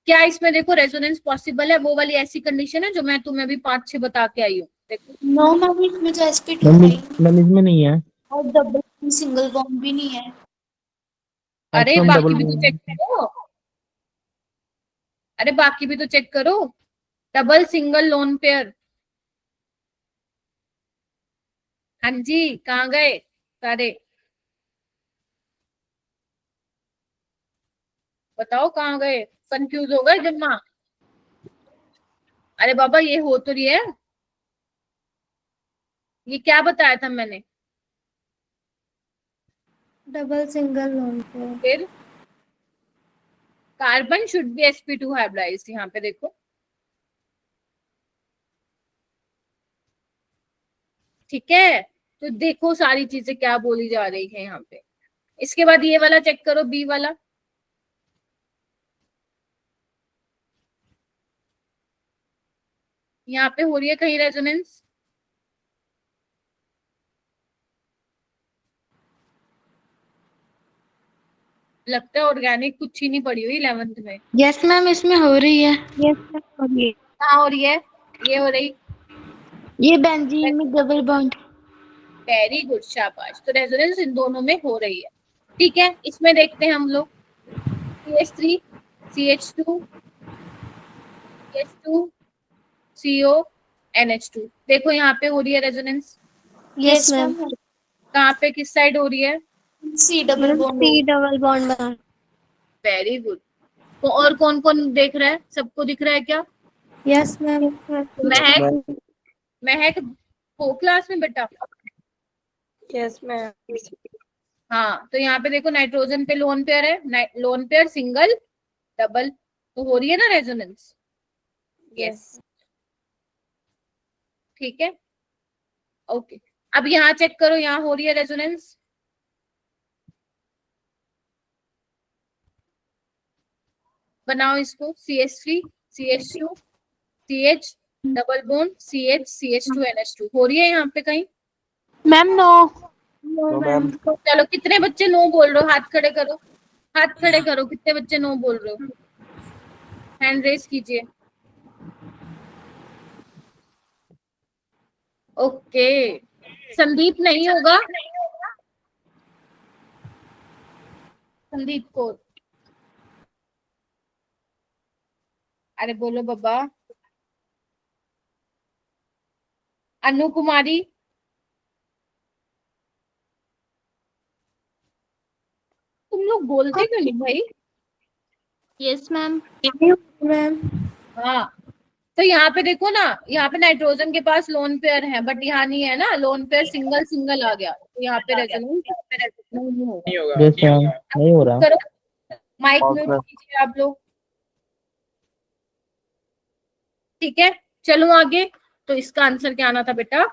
क्या इसमें देखो रेजोनेंस पॉसिबल है? वो वाली ऐसी कंडीशन है जो मैं तुम्हें अभी 5-6 बता के आई हूँ। देखो नो मैम, इसमें तो sp2 मैम है ही मैम इसमें नहीं है। और डबल सिंगल बॉन्ड भी नहीं है। अरे मैम बाकी डबल भी तो चेक करो, अरे बाकी भी तो चेक करो। Double single lone pair. हाँ जी, कहाँ गए सारे? बताओ कहाँ गए, कंफ्यूज हो गए जम्मा? अरे बाबा ये हो तो रही है, ये क्या बताया था मैंने? Double single lone pair. फिर carbon should be sp2 hybridised, यहाँ पे देखो। ठीक है, तो देखो सारी चीजें क्या बोली जा रही है यहाँ पे। इसके बाद ये वाला चेक करो, बी वाला। यहाँ पे हो रही है कहीं रेजोनेंस? लगता है ऑर्गेनिक कुछ ही नहीं पड़ी हुई 11th में। यस मैम, इसमें हो रही है। Yes ma'am. कहाँ हो रही है? ये हो रही। ये बेंजीन में डबल बॉन्ड। वेरी गुड, शाबाश। तो रेजोनेंस इन दोनों में हो रही है। ठीक है, इसमें देखते हैं हम लोग CH3 CH2 CH2 CO NH2। देखो यहाँ पे हो रही है रेजोनेंस। Yes ma'am. कहाँ पे, किस साइड हो रही है? C double bond C double bond बना। Very good. तो और कौन कौन देख रहा है? सबको दिख रहा है क्या? Yes ma'am. महक, महक को क्लास में बेटा? Yes ma'am. हाँ, तो यहाँ पे देखो नाइट्रोजन पे लोन पेयर है, लोन पेयर सिंगल डबल, तो हो रही है ना रेजोनेंस? यस। ठीक है, ओके। अब यहाँ चेक करो, यहाँ हो रही है रेजोनेंस। बनाओ इसको, CH3 CH2 CH double bond CH CH2 NH2। हो रही है यहाँ पे कहीं? Ma'am no. चलो, कितने बच्चे नो बोल रहे हो? हाथ खड़े करो, हाथ खड़े करो। कितने बच्चे नो बोल रहे हो? हैंड रेस कीजिए। ओके, संदीप नहीं होगा? संदीप को, अरे बोलो बाबा। अनु कुमारी, तुम लोग बोलते क्यों नहीं भाई? Yes ma'am. मैम। हाँ, तो यहाँ पे देखो ना, यहाँ पे नाइट्रोजन के पास लोन पेयर है, बट यहाँ नहीं है ना, लोन पेयर सिंगल सिंगल आ गया, तो यहाँ पे रेजोनेंस नहीं होगा। यस मैम, नहीं हो रहा। करो, माइक म्यूट कीजिए आप लोग। ठीक है, चलो आगे। तो इसका आंसर क्या आना था बेटा?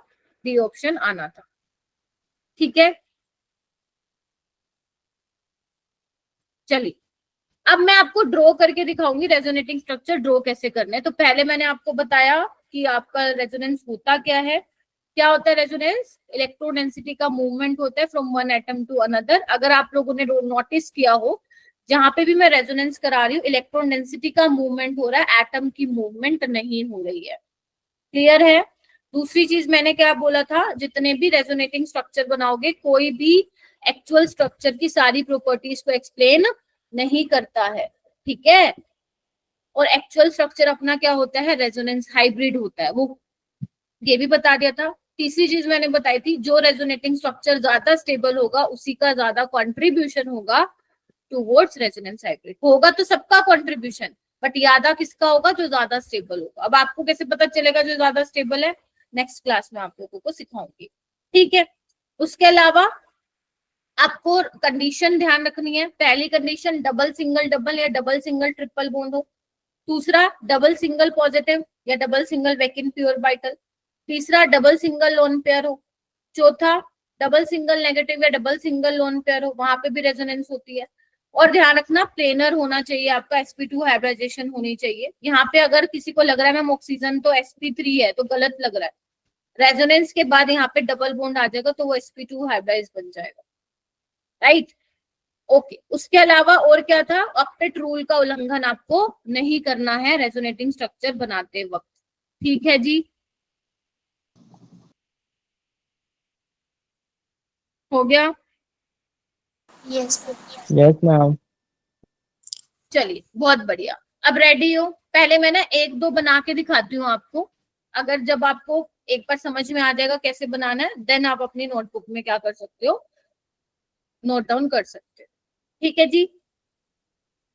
डी ऑप्शन आना था। ठीक है, चलिए अब मैं आपको ड्रॉ करके दिखाऊंगी रेजोनेटिंग स्ट्रक्चर ड्रॉ कैसे करने हैं। तो पहले मैंने आपको बताया कि आपका रेजोनेंस होता क्या है। क्या होता है रेजोनेंस? इलेक्ट्रोडेंसिटी का मूवमेंट होता है from one atom to another. अगर आप लोगों ने नोटिस किया हो, जहां पे भी मैं रेजोनेंस करा रही हूँ, इलेक्ट्रॉन डेंसिटी का मूवमेंट हो रहा है, एटम की मूवमेंट नहीं हो रही है। क्लियर है? दूसरी चीज मैंने क्या बोला था, जितने भी रेजोनेटिंग स्ट्रक्चर बनाओगे, कोई भी एक्चुअल स्ट्रक्चर की सारी प्रॉपर्टीज को एक्सप्लेन नहीं करता है। ठीक है, और एक्चुअल स्ट्रक्चर अपना क्या होता है? रेजोनेंस हाइब्रिड होता है। वो ये भी बता दिया था। तीसरी चीज मैंने बताई थी, जो रेजोनेटिंग स्ट्रक्चर ज्यादा स्टेबल होगा उसी का ज्यादा कंट्रीब्यूशन होगा टुवर्ड्स रेजोनेंस हाइब्रिड। होगा तो सबका कंट्रीब्यूशन, बट ज्यादा किसका होगा, जो ज्यादा स्टेबल होगा। अब आपको कैसे पता चलेगा जो ज्यादा स्टेबल है, नेक्स्ट क्लास में आप लोगों को सिखाऊंगी, ठीक है। उसके अलावा आपको कंडीशन ध्यान रखनी है। पहली कंडीशन डबल सिंगल डबल या डबल सिंगल ट्रिपल बॉन्ड हो। दूसरा डबल सिंगल पॉजिटिव या double single vacant pure orbital. तीसरा डबल सिंगल लोन पेयर हो। चौथा डबल सिंगल नेगेटिव या डबल सिंगल लोन पेयर हो, वहां पे भी रेजोनेंस होती है। और ध्यान रखना प्लेनर होना चाहिए आपका, sp2 हाइब्रिडाइजेशन होनी चाहिए। यहाँ पे अगर किसी को लग रहा है मैम ऑक्सीजन तो sp3 है, तो गलत लग रहा है। रेजोनेंस के बाद यहाँ पे डबल बॉन्ड आ जाएगा तो वो sp2 हाइब्रिडाइज बन जाएगा, राइट। ओके, उसके अलावा और क्या था, ऑक्टेट रूल का उल्लंघन आपको नहीं करना है रेजोनेटिंग स्ट्रक्चर बनाते वक्त, ठीक है जी। हो गया, यस यस मैम। चलिए बहुत बढ़िया। अब रेडी हो? पहले मैं ना एक दो बना के दिखाती हूँ आपको, अगर जब आपको एक बार समझ में आ जाएगा कैसे बनाना है, देन आप अपनी नोटबुक में क्या कर सकते हो, नोट डाउन कर सकते हो, ठीक है जी।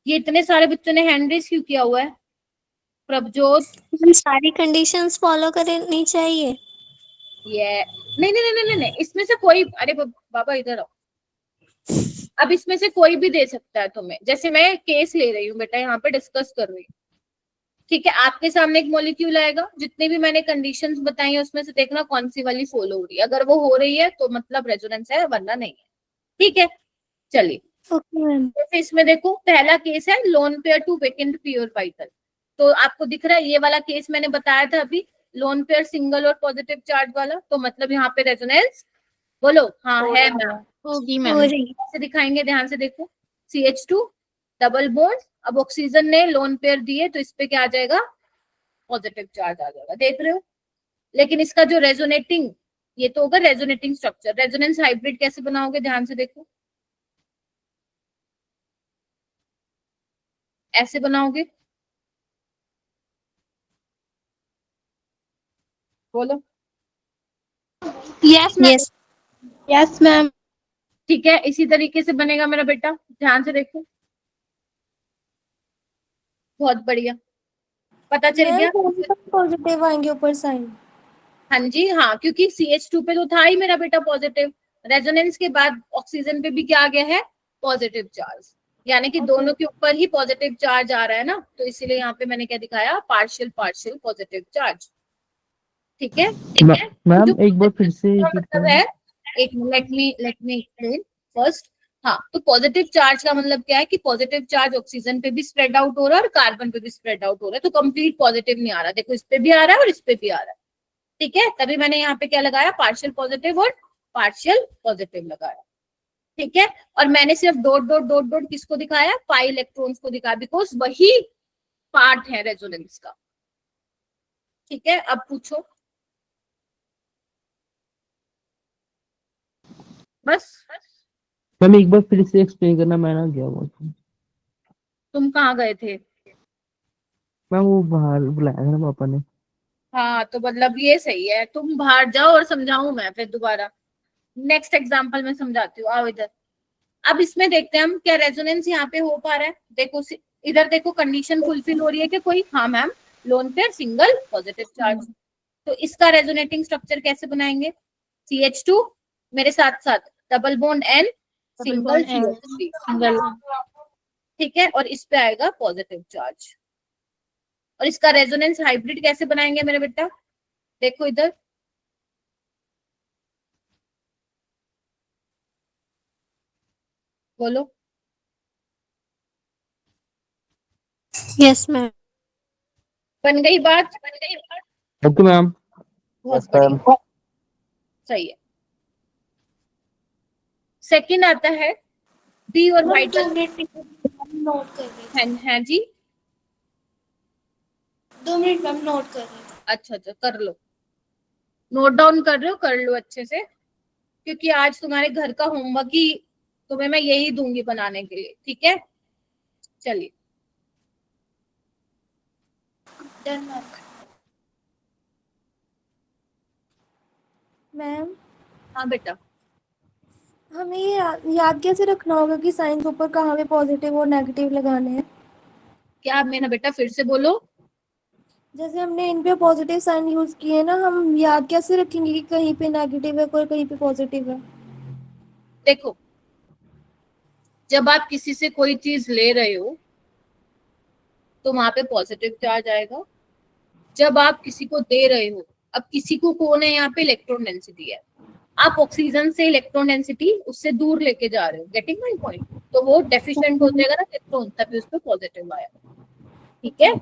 ये इतने सारे बच्चों ने हैंड रेज क्यों किया हुआ है? प्रभजोत, सारी कंडीशंस फॉलो करनी चाहिए। ये नहीं नहीं नहीं नहीं नहीं, इसमें से कोई, अरे बाबा इधर आओ। अब इसमें से कोई भी दे सकता है तुम्हें, जैसे मैं केस ले रही हूँ बेटा, यहाँ पे डिस्कस कर रही हूँ, ठीक है। आपके सामने एक मॉलिक्यूल आएगा, जितने भी मैंने कंडीशंस बताई है उसमें से देखना कौन सी वाली फॉलो हो रही है। अगर वो हो रही है तो मतलब रेजोनेंस है, वरना नहीं है, ठीक है। चलिए, ओके मैम। जैसे इसमें देखो पहला केस है lone pair to vacant pure orbital. तो आपको दिख रहा है ये वाला केस मैंने बताया था अभी, लोन पेयर सिंगल और पॉजिटिव चार्ज वाला, तो मतलब यहाँ पे रेजोनेंस, बोलो हाँ है मैम, होगी हो मैम। रही। कैसे दिखाएंगे ध्यान से देखो। CH2 डबल बॉन्ड, अब ऑक्सीजन ने लोन पेयर दिए तो इस पे क्या आ जाएगा, पॉजिटिव चार्ज आ जाएगा, देख रहे हो। लेकिन इसका जो रेजोनेटिंग, ये तो होगा रेजोनेटिंग स्ट्रक्चर। रेजोनेंस हाइब्रिड कैसे बनाओगे, ध्यान से देखो, ऐसे बनाओगे, बोलो। Yes ma'am. Yes. Yes ma'am. ठीक है, इसी तरीके से बनेगा मेरा बेटा, ध्यान से देखो, बहुत बढ़िया, पता चल मैम गया। पॉजिटिव आएंगे ऊपर साइन। हाँ जी, हाँ, क्योंकि CH2 पे तो था ही मेरा बेटा पॉजिटिव, रेजोनेंस के बाद ऑक्सीजन पे भी क्या आ गया है, पॉजिटिव चार्ज, यानी कि दोनों के ऊपर ही पॉजिटिव चार्ज आ रहा है ना, तो इसीलिए यहाँ पे मैंने क्या दिखाया, पार्शियल पार्शियल पॉजिटिव चार्ज, ठीक है। मैम जो एक बार फिर से का रिपीट मतलब करना। है, एक लेट मी एक्सप्लेन फर्स्ट। हाँ, तो पॉजिटिव चार्ज का मतलब क्या है कि पॉजिटिव चार्ज ऑक्सीजन पे भी स्प्रेड आउट हो रहा है और कार्बन पे भी स्प्रेड आउट हो रहा है, तो कंप्लीट पॉजिटिव नहीं आ रहा, देखो इस पे भी आ रहा है और इस पे भी आ रहा है, ठीक है। तभी मैंने यहाँ पे क्या लगाया, पार्शियल पॉजिटिव और पार्शियल पॉजिटिव लगाया, ठीक है। और मैंने सिर्फ डॉट डॉट डॉट डॉट किसको दिखाया, पाई इलेक्ट्रॉन्स को दिखाया, बिकॉज वही पार्ट है रेजोनेंस का, ठीक है। अब पूछो, बस। मैम एक बार फिर से एक्सप्लेन करना, मैं ना गया हुआ था। तुम कहाँ गए थे? मैम वो बाहर बुलाया था ना पापा ने। हाँ, तो मतलब ये सही है, तुम बाहर जाओ और समझाऊं मैं फिर दोबारा, नेक्स्ट एग्जाम्पल में समझाती हूँ, आओ इधर। अब इसमें देखते हैं हम क्या रेजोनेंस यहाँ पे हो पा रहा है, देखो इधर देखो कंडीशन फुलफिल हो रही है कि कोई, हाँ ma'am, lone pair single positive charge, तो इसका रेजोनेटिंग स्ट्रक्चर कैसे बनाएंगे, CH2 मेरे साथ साथ double bond N single CH3, single. ठीक है, और इस पे आएगा पॉजिटिव चार्ज। और इसका रेजोनेंस हाइब्रिड कैसे बनाएंगे मेरे बेटा, देखो इधर, बोलो। Yes ma'am. बन गई बात, ओके मैम। बहुत बढ़िया, सही है। सेकंड आता है डी और वाइटल, नोट कर रही है जी, थी 2 मिनट मैम, नोट कर रही थी। अच्छा अच्छा कर लो, नोट डाउन कर रहे हो, कर लो अच्छे से, क्योंकि आज तुम्हारे घर का होमवर्क ही तुम्हें मैं यही दूंगी बनाने के लिए, ठीक है। चलिए, डन मैम। मैम हाँ बेटा, हमें ये याद कैसे रखना होगा कि साइन के ऊपर कहाँ पे पॉजिटिव और नेगेटिव लगाने हैं? क्या मेरा बेटा फिर से बोलो। जैसे हमने इन पे पॉजिटिव साइन यूज किए ना, हम याद कैसे रखेंगे कि कहीं पे नेगेटिव है और कहीं पे पॉजिटिव है? देखो, जब आप किसी से कोई चीज ले रहे हो तो वहां पे पॉजिटिव चार्ज आएगा। जब आप किसी को दे रहे हो, अब किसी को कौन है यहाँ पे, इलेक्ट्रॉन डेंसिटी है, आप ऑक्सीजन से इलेक्ट्रॉन डेंसिटी उससे दूर लेके जा रहे हो, गेटिंग माय पॉइंट, तो वो डेफिशिएंट हो जाएगा ना इलेक्ट्रॉन, तभी उस पर पॉजिटिव आया। ठीक है।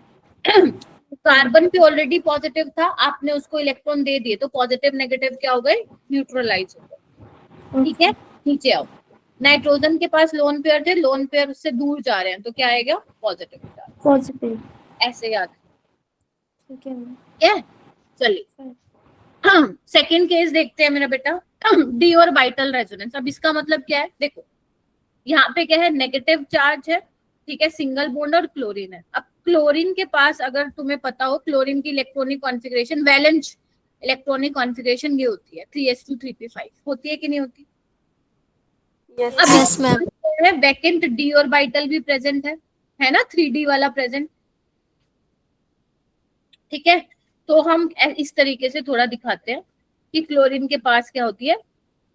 कार्बन पे ऑलरेडी पॉजिटिव था, आपने उसको इलेक्ट्रॉन दे दिए तो पॉजिटिव नेगेटिव क्या हो गए, न्यूट्रलाइज हो गए। ठीक है, नीचे आओ। नाइट्रोजन के पास लोन पेयर थे, लोन पेयर उससे दूर जा रहे हैं तो क्या आएगा, पॉजिटिव चार्ज। पॉजिटिव। ऐसे याद है। ठीक है मैम। क्या है? चलिए सेकंड केस देखते हैं मेरा बेटा, डी ऑर्बिटल रेजोनेंस। अब इसका मतलब क्या है, देखो यहाँ पे क्या है, नेगेटिव चार्ज है, ठीक है, सिंगल बॉन्ड और क्लोरीन है। अब क्लोरीन के पास अगर तुम्हें पता हो, क्लोरीन की electronic configuration, valence electronic configuration ये होती है 3s2 3p5, होती है कि नहीं होती? अब yes ma'am. Vacant D orbital भी प्रेजेंट है ना, 3d वाला प्रेजेंट। ठीक है, तो हम इस तरीके से थोड़ा दिखाते हैं कि क्लोरीन के पास क्या होती है,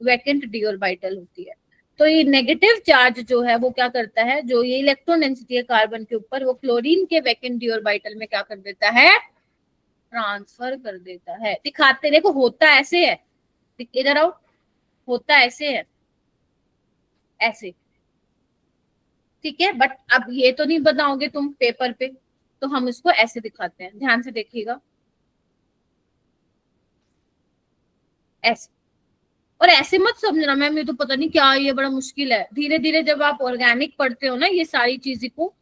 वैकेंट डी ऑर्बिटल होती है। तो ये नेगेटिव चार्ज जो है वो क्या करता है, जो ये इलेक्ट्रॉन डेंसिटी है कार्बन के ऊपर, वो क्लोरीन के वैकेंट डी ऑर्बिटल में क्या कर देता है, ट्रांसफर कर देता है। दिखाते, देखो होता ऐसे है, इधर आओ, होता ऐसे है, ऐसे। ठीक है, बट अब ये तो नहीं बताओगे तुम पेपर पे, तो हम इसको ऐसे दिखाते हैं, ध्यान से देखिएगा, ऐसे। और ऐसे मत समझना मैम ये तो पता नहीं क्या, ये बड़ा मुश्किल है। धीरे धीरे जब आप ऑर्गेनिक पढ़ते हो ना, ये सारी चीजें को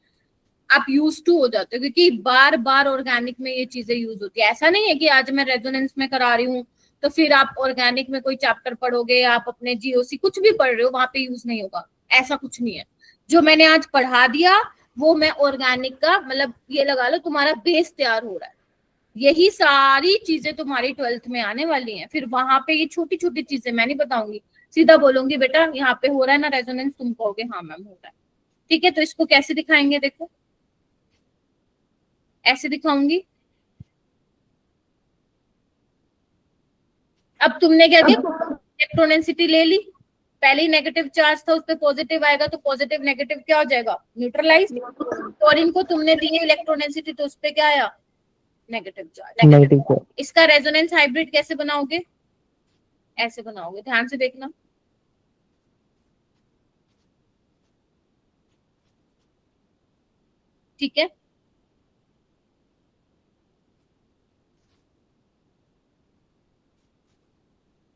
आप यूज टू हो जाते हो, क्योंकि बार बार ऑर्गेनिक में ये चीजें यूज होती है। ऐसा नहीं है कि आज मैं रेजोनेंस में करा रही हूँ तो फिर आप ऑर्गेनिक में कोई चैप्टर पढ़ोगे, आप अपने जीओसी कुछ भी पढ़ रहे हो वहां पे यूज नहीं होगा, ऐसा कुछ नहीं है। जो मैंने आज पढ़ा दिया वो मैं ऑर्गेनिक का मतलब ये लगा लो तुम्हारा बेस तैयार हो रहा है। यही सारी चीजें तुम्हारी 12th में आने वाली हैं, फिर वहां पे ये छोटी छोटी चीजें मैं नहीं बताऊंगी, सीधा बोलूंगी बेटा यहाँ पे हो रहा है ना रेजोनेंस, तुम कहोगे हाँ मैम हो रहा है। ठीक है, तो इसको कैसे दिखाएंगे, देखो ऐसे दिखाऊंगी। अब तुमने क्या किया, इलेक्ट्रॉन डेंसिटी ले ली, पहले ही नेगेटिव चार्ज था, उस पर पॉजिटिव आएगा तो पॉजिटिव नेगेटिव क्या हो जाएगा, न्यूट्रलाइज। क्लोरीन को तुमने दी है इलेक्ट्रॉन डेंसिटी तो उस पर क्या आया, नेगेटिव चार्ज। नेगेटिव। इसका रेजोनेंस हाइब्रिड कैसे बनाओगे, ऐसे बनाओगे, ध्यान से देखना। ठीक है,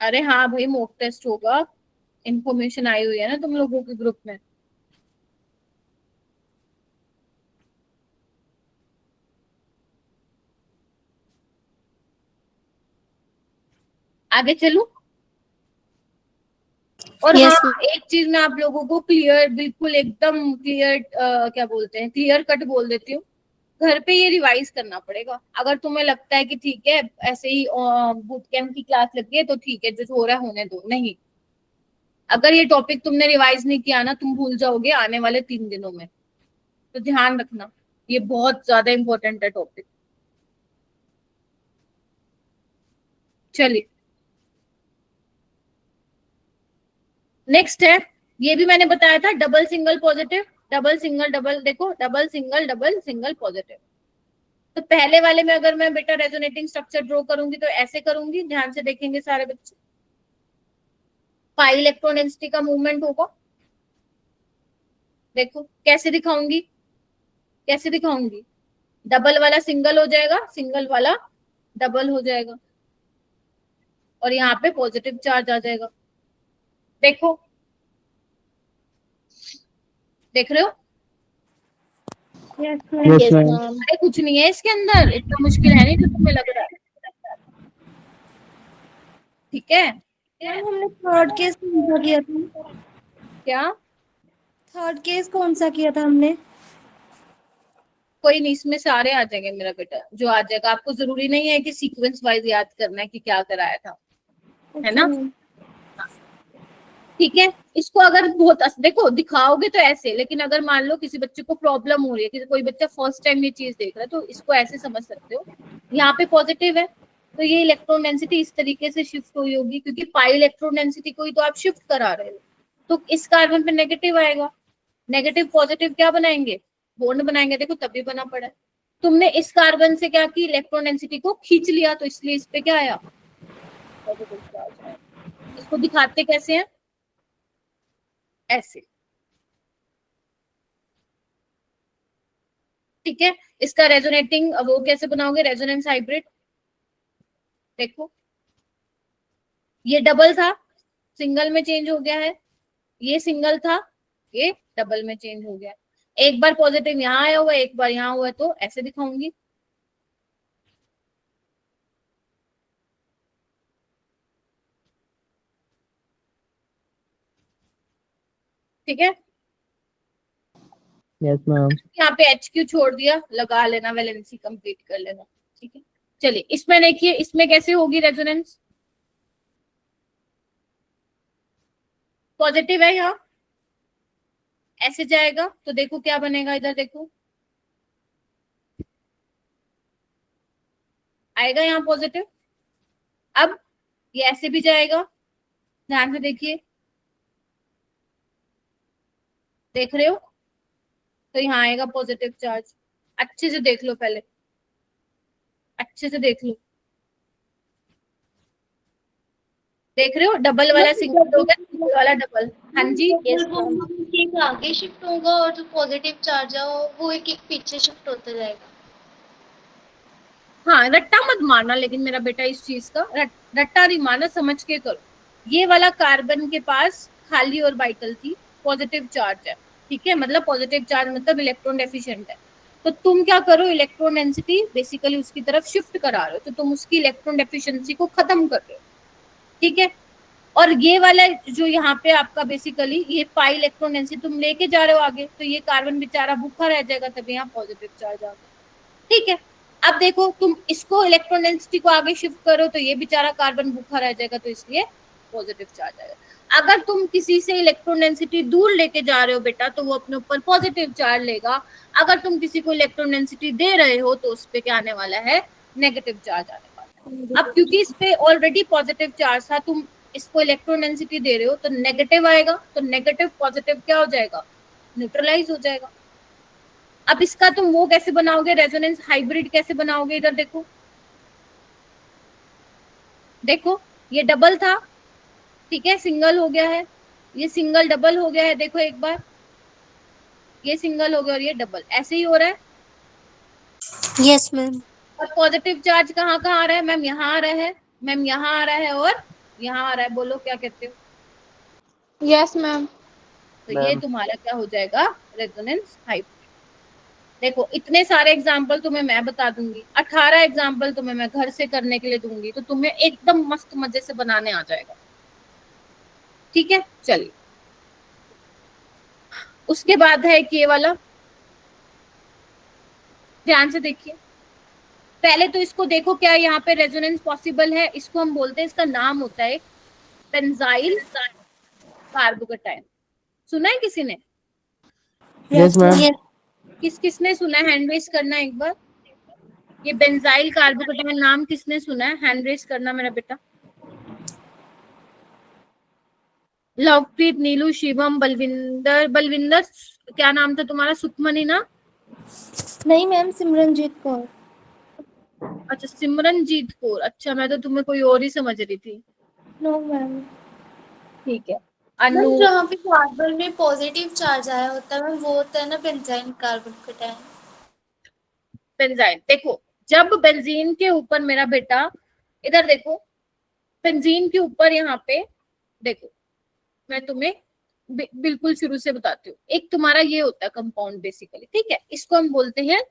अरे हाँ भाई मॉक टेस्ट होगा, इंफॉर्मेशन आई हुई है ना तुम लोगों के ग्रुप में। आगे चलूं? और Yes, हाँ एक चीज मैं आप लोगों को क्लियर, बिल्कुल एकदम क्लियर, क्या बोलते हैं, क्लियर कट बोल देती हूँ, घर पे ये रिवाइज करना पड़ेगा। अगर तुम्हें लगता है कि ठीक है ऐसे ही बूट कैंप की क्लास लगी है तो ठीक है, जो हो रहा है होने दो, नहीं, अगर ये टॉपिक तुमने रिवाइज नहीं किया ना तुम भूल जाओगे आने वाले 3 दिनों में, तो ध्यान रखना, ये बहुत ज्यादा इंपॉर्टेंट है टॉपिक। चलिए नेक्स्ट है, ये भी मैंने बताया था, double single positive, double single double, देखो डबल सिंगल पॉजिटिव। तो पहले वाले में अगर मैं बेटा रेजोनेटिंग स्ट्रक्चर ड्रॉ करूंगी तो ऐसे करूंगी, ध्यान से देखेंगे सारे बच्चे, पाई इलेक्ट्रॉन डेंसिटी का मूवमेंट होगा। देखो कैसे दिखाऊंगी, कैसे दिखाऊंगी, डबल वाला सिंगल हो जाएगा, सिंगल वाला डबल हो जाएगा, और यहाँ पे पॉजिटिव चार्ज आ जाएगा। देखो देख रहे हो, यस यस मैम। मैम। अरे कुछ नहीं है इसके अंदर, इतना मुश्किल है नहीं जो तुम्हें लग रहा है। ठीक है, मैम हमने थर्ड केस कौन सा किया था? क्या थर्ड केस कौन सा किया था हमने? कोई नहीं, इसमें सारे आ जाएंगे मेरा बेटा, जो आ जाएगा। आपको जरूरी नहीं है कि सीक्वेंस वाइज याद करना है कि क्या कराया था, है ना? Okay, ठीक है, इसको अगर बहुत देखो दिखाओगे तो ऐसे, लेकिन अगर मान लो किसी बच्चे को प्रॉब्लम हो रही है, किसी कोई बच्चा फर्स्ट टाइम ये चीज देख रहा है, तो इसको ऐसे समझ सकते हो, यहाँ पे पॉजिटिव है तो ये इलेक्ट्रॉन डेंसिटी इस तरीके से शिफ्ट हुई होगी, क्योंकि पाई इलेक्ट्रॉन डेंसिटी को ही तो आप शिफ्ट करा रहे हो। तो इस कार्बन पे नेगेटिव आएगा, नेगेटिव पॉजिटिव क्या बनाएंगे, बॉन्ड बनाएंगे, देखो तभी बना पड़ा है। तुमने इस कार्बन से क्या की, इलेक्ट्रॉन डेंसिटी को खींच लिया, तो इसलिए इस पे क्या आया, पॉजिटिव चार्ज आया। इसको दिखाते कैसे हैं, ऐसे, ठीक है। इसका रेजोनेटिंग वो कैसे बनाओगे, रेजोनेंस हाइब्रिड, देखो ये डबल था, सिंगल में चेंज हो गया है, ये सिंगल था, ये डबल में चेंज हो गया। एक बार पॉजिटिव यहाँ आया हुआ है, एक बार यहाँ हुआ है, तो ऐसे दिखाऊंगी, ठीक है। Yes ma'am. यहाँ पे HQ छोड़ दिया, लगा लेना, वैलेंसी कंप्लीट कर लेना, ठीक है। चलिए इसमें देखिए, इसमें कैसे होगी रेजोनेंस, पॉजिटिव है यहाँ, ऐसे जाएगा, तो देखो क्या बनेगा, इधर देखो आएगा यहाँ पॉजिटिव। अब ये ऐसे भी जाएगा, ध्यान से देखिए, देख रहे हो, तो यहाँ आएगा पॉजिटिव चार्ज। अच्छे से देख लो, पहले अच्छे से देख लो, देख रहे हो, डबल वाला सिंगल हो गया, सिंगल वाला डबल। हाँ जी, एक आगे शिफ्ट होगा और जो पॉजिटिव चार्ज है वो एक एक पीछे शिफ्ट होता जाएगा। हाँ रट्टा मत मारना, लेकिन मेरा बेटा इस चीज का रट्टा नहीं मारना, समझ के करो। ये वाला कार्बन के पास खाली और वाइटल थी, पॉजिटिव चार्ज है, ठीक है, मतलब पॉजिटिव चार्ज मतलब इलेक्ट्रॉन डेफिशिएंट है, तो तुम क्या करो, इलेक्ट्रॉन डेंसिटी बेसिकली उसकी तरफ शिफ्ट करा रहे हो, तो तुम उसकी इलेक्ट्रॉन डेफिशिएंसी को खत्म कर रहे हो, ठीक है। और ये वाला जो यहाँ पे आपका बेसिकली ये पाई इलेक्ट्रॉन डेंसिटी तुम लेके जा रहे हो आगे, तो ये कार्बन बेचारा भूखा रह जाएगा, तभी यहाँ पॉजिटिव चार्ज आ गया, ठीक है। अब देखो तुम इसको इलेक्ट्रॉन डेंसिटी को आगे शिफ्ट करो, तो ये बेचारा कार्बन भूखा रह जाएगा, तो इसलिए पॉजिटिव चार्ज आएगा। अगर तुम किसी से इलेक्ट्रॉन डेंसिटी दूर लेके जा रहे हो बेटा, तो वो अपने ऊपर पॉजिटिव चार्ज लेगा। अगर तुम किसी को इलेक्ट्रॉन डेंसिटी दे रहे हो, तो उस पे क्या आने वाला है, नेगेटिव चार्ज आने वाला है। अब क्योंकि इस पे ऑलरेडी पॉजिटिव चार्ज था, तुम इसको इलेक्ट्रॉन डेंसिटी दे रहे हो, तो नेगेटिव आएगा, तो नेगेटिव पॉजिटिव क्या हो जाएगा, न्यूट्रलाइज हो जाएगा। अब इसका तुम वो कैसे बनाओगे, रेजोनेंस हाइब्रिड कैसे बनाओगे, इधर देखो, देखो ये डबल था, ठीक है, सिंगल हो गया है, ये सिंगल डबल हो गया है, देखो एक बार, ये सिंगल हो गया और ये डबल, ऐसे ही हो रहा है। Yes ma'am. और पॉजिटिव चार्ज कहाँ कहाँ आ रहा है मैम, यहाँ आ रहा है मैम, यहाँ आ रहा है और यहाँ आ रहा है, बोलो क्या कहते हो। Yes ma'am. तो ये तुम्हारा क्या हो जाएगा, रेजोनेंस हाइब्रिड। देखो इतने सारे एग्जाम्पल तुम्हें मैं बता दूंगी, 18 एग्जाम्पल तुम्हें मैं घर से करने के लिए दूंगी, तो तुम्हें एकदम मस्त मजे से बनाने आ जाएगा, ठीक है। चलिए उसके बाद है कि ये वाला, ध्यान से देखिए, पहले तो इसको देखो क्या यहाँ पे रेजोनेंस पॉसिबल है, इसको हम बोलते हैं, इसका नाम होता है बेंजाइल कार्बोकेटायन। सुना है किसी ने, यस मैम। किसने सुना है, हैंड रेज करना एक बार। ये बेंजाइल कार्बोकेटायन नाम किसने सुना है, हैंड रेज करना मेरा बेटा। लवप्रीत, नीलू, शिवम, बलविंदर, बलविंदर क्या नाम था तुम्हारा, सुखमनी ना? नहीं मैम, सिमरनजीत कौर। अच्छा सिमरनजीत कौर, अच्छा मैं तो तुम्हें कोई और ही समझ रही थी। No ma'am. ठीक है, मैम अनु, जहाँ पे कार्बन में पॉजिटिव चार्ज आया होता है मैम, वो होता है ना बेंजाइन कार्बन कटायन। बेंजाइन, देखो जब बेंजीन के ऊपर मेरा बेटा, इधर देखो, बेंजीन के ऊपर यहाँ पे देखो, मैं तुम्हें बिल्कुल शुरू से बताती हूँ। एक तुम्हारा ये होता है कंपाउंड बेसिकली, ठीक है, इसको हम बोलते हैं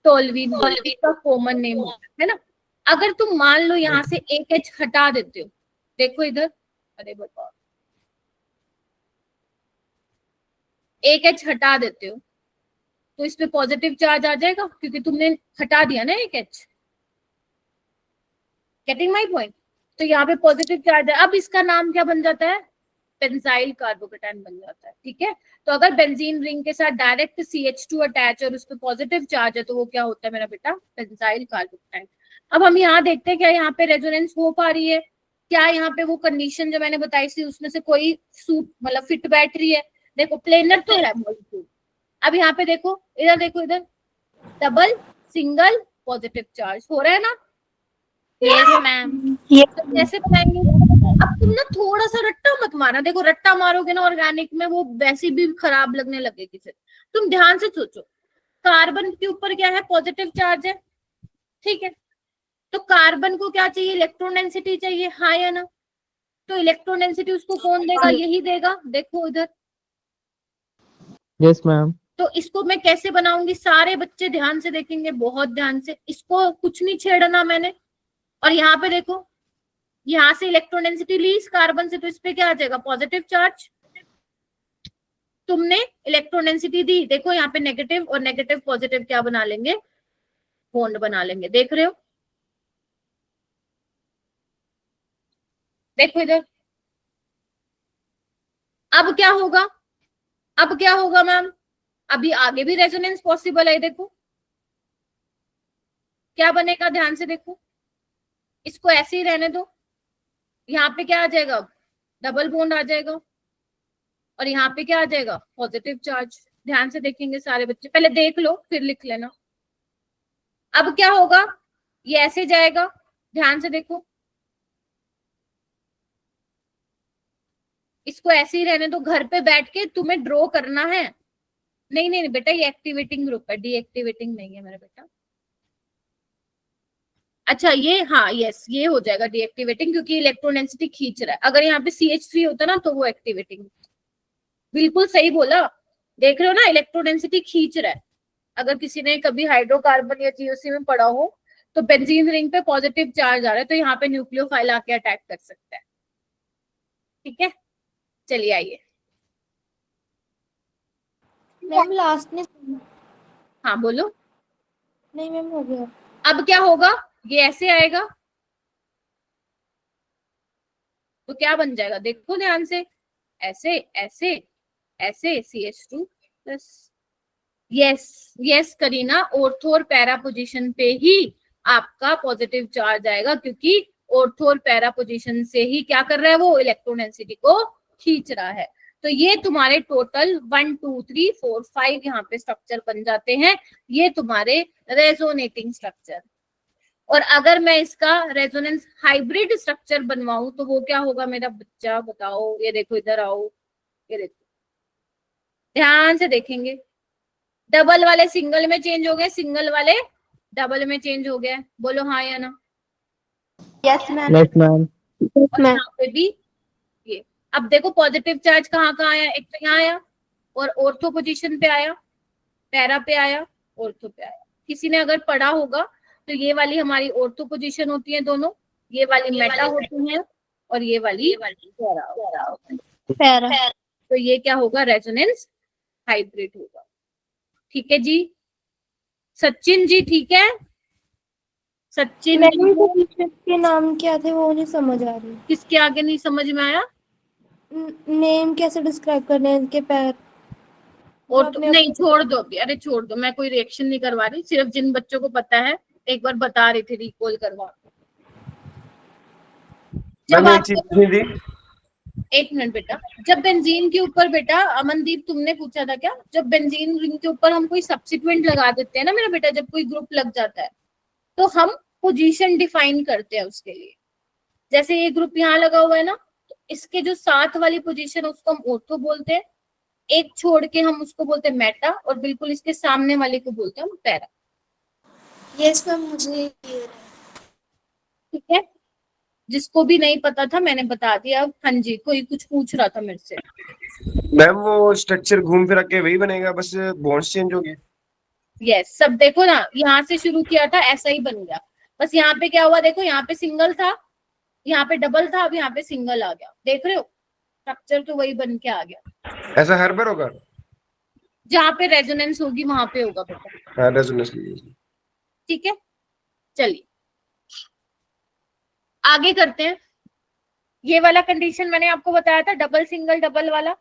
टोल्यूइन, का कॉमन नेम है ना। अगर तुम मान लो यहाँ से एक H हटा देते हो, देखो इधर, अरे बताओ, एक H हटा देते हो, तो इस पे पॉजिटिव चार्ज आ जाएगा, क्योंकि तुमने हटा दिया ना एक H। Getting my point. तो यहाँ पे पॉजिटिव चार्ज है। अब इसका नाम क्या बन जाता है, बेंजाइल कार्बोकेटायन बन जाता है। ठीक है, तो अगर बेंजीन रिंग के साथ डायरेक्ट CH2 अटैच और उस पर पॉजिटिव चार्ज है तो वो क्या होता है मेरा बेटा, बेंजाइल कार्बोकेटायन। अब हम यहाँ देखते हैं क्या यहाँ पे रेजोनेंस हो पा रही है, क्या यहाँ पे वो कंडीशन जो मैंने बताई थी उसमें से कोई सूट मतलब फिट बैठ रही है। देखो प्लेनर तो है मॉलिक्यूल। अब यहाँ पे देखो, इधर देखो, इधर डबल सिंगल पॉजिटिव चार्ज हो रहा है ना। Yes ma'am. तो कैसे बनाएंगे, अब तुम ना थोड़ा सा रट्टा मत मारना। देखो रट्टा मारोगे ना ऑर्गेनिक में वो वैसी भी खराब लगने लगेगी। फिर तुम ध्यान से सोचो, कार्बन के ऊपर क्या है, पॉजिटिव चार्ज है। ठीक है, तो कार्बन को क्या चाहिए, इलेक्ट्रॉन डेंसिटी चाहिए, हाँ या ना। तो इलेक्ट्रॉन डेंसिटी उसको कौन देगा, यही देगा। देखो इधर, यस मैम। तो इसको मैं कैसे बनाऊंगी, सारे बच्चे ध्यान से देखेंगे, बहुत ध्यान से। इसको कुछ नहीं छेड़ना मैंने। और यहाँ पे देखो, यहाँ से इलेक्ट्रॉन डेंसिटी ली इस कार्बन से, तो इस पे क्या आ जाएगा, पॉजिटिव चार्ज। तुमने इलेक्ट्रॉन डेंसिटी दी, देखो यहाँ पे नेगेटिव और नेगेटिव पॉजिटिव क्या बना लेंगे, बॉन्ड बना लेंगे। देख रहे हो, देखो इधर। अब क्या होगा, अब क्या होगा मैम, अभी आगे भी रेजोनेंस पॉसिबल है। देखो क्या बनेगा, ध्यान से देखो। इसको ऐसे ही रहने दो, यहाँ पे क्या आ जाएगा, डबल बॉन्ड आ जाएगा, और यहाँ पे क्या आ जाएगा, पॉजिटिव चार्ज। ध्यान से देखेंगे सारे बच्चे, पहले देख लो फिर लिख लेना। अब क्या होगा, ये ऐसे जाएगा, ध्यान से देखो। इसको ऐसे ही रहने दो, घर पे बैठ के तुम्हें ड्रॉ करना है। नहीं नहीं बेटा, ये एक्टिवेटिंग ग्रुप है, डीएक्टिवेटिंग नहीं है मेरा बेटा। अच्छा ये, हाँ यस, ये हो जाएगा डीएक्टिवेटिंग क्योंकि इलेक्ट्रॉन डेंसिटी खींच रहा है। अगर यहाँ पे CH3 होता ना तो वो एक्टिवेटिंग। बिल्कुल सही बोला, देख रहे हो ना, इलेक्ट्रॉन डेंसिटी खींच रहा है। अगर किसी ने कभी हाइड्रोकार्बन या GOC में पढ़ा हो तो बेंजीन रिंग पे पॉजिटिव चार्ज आ रहा है तो यहाँ पे न्यूक्लियोफाइल आके अटैक कर सकता है। ठीक है, चलिए आइए। मैम लास्ट में, हाँ बोलो। नहीं मैम हो गया। अब क्या होगा, ये ऐसे आएगा तो क्या बन जाएगा, देखो ध्यान से, ऐसे ऐसे ऐसे CH2 plus. Yes yes Kareena, ortho और पैरा पोजीशन पे ही आपका पॉजिटिव चार्ज आएगा क्योंकि ऑर्थो और पैरा पोजीशन से ही क्या कर रहा है, वो इलेक्ट्रॉन डेंसिटी को खींच रहा है। तो ये तुम्हारे टोटल 1 2 3 4 5 यहाँ पे स्ट्रक्चर बन जाते हैं। ये तुम्हारे रेजोनेटिंग स्ट्रक्चर। और अगर मैं इसका रेजोनेंस हाइब्रिड स्ट्रक्चर बनवाऊं तो वो क्या होगा मेरा बच्चा, बताओ। ये देखो, इधर आओ, ये देखो, ध्यान से देखेंगे। डबल वाले सिंगल में चेंज हो गए, सिंगल वाले डबल में चेंज हो गए। बोलो हाँ या ना। Yes ma'am. Yes ma'am. और यहाँ पे भी ये। अब देखो पॉजिटिव चार्ज कहाँ कहाँ आया, एक तो यहाँ आया और ऑर्थो पोजीशन पे आया, पैरा पे आया, ऑर्थो पे आया। किसी ने अगर पढ़ा होगा तो ये वाली हमारी ऑर्थो पोजीशन होती है दोनों, ये वाली मेटा होती है और ये वाली पैरा। तो ये क्या होगा, रेजोनेंस हाइब्रिड होगा। ठीक है जी, सचिन जी ठीक है। सचिन जी, के नाम क्या थे वो नहीं समझ आ रही। किसके आगे नहीं समझ में आया, नेम कैसे डिस्क्राइब करने हैं इनके पैर। और नहीं छोड़ दो अभी, अरे छोड़ दो, मैं कोई रिएक्शन नहीं करवा रही, सिर्फ जिन बच्चों को पता है एक बार बता रही थी, रिकॉल करवा। जब एक मिनट बेटा, जब बेंजीन के ऊपर बेटा, अमनदीप तुमने पूछा था क्या, जब बेंजीन रिंग के ऊपर हम कोई सब्सिट्यूएंट लगा देते हैं ना मेरा बेटा, जब कोई ग्रुप लग जाता है तो हम पोजीशन डिफाइन करते हैं उसके लिए। जैसे ये ग्रुप यहाँ लगा हुआ है ना, तो इसके जो साथ वाली पोजीशन है उसको हम ऑर्थो बोलते हैं, एक छोड़ के हम उसको बोलते हैं मेटा, और बिल्कुल इसके सामने वाले को बोलते हैं हम पैरा। यस मैम, मुझे क्लियर है। ठीक है, जिसको भी नहीं पता था मैंने बता दिया। हाँ जी, कोई कुछ पूछ रहा था मेरे से। मैम वो स्ट्रक्चर घूम फिर के वही बनेगा, बस बॉन्ड्स चेंज हो गए। यस, सब देखो ना, यहाँ से शुरू किया था ऐसा ही बन गया, बस यहाँ पे क्या हुआ देखो, यहाँ पे सिंगल था, यहाँ पे डबल था, अब यहाँ पे सिंगल आ गया। देख रहे हो, स्ट्रक्चर तो वही बन के आ गया। ऐसा हर बार होगा, जहाँ पे रेजोनेंस होगी वहां पे होगा बेटा। हाँ रेजोनेंस। ठीक है, चलिए आगे करते हैं। ये वाला कंडीशन मैंने आपको बताया था, डबल सिंगल डबल वाला।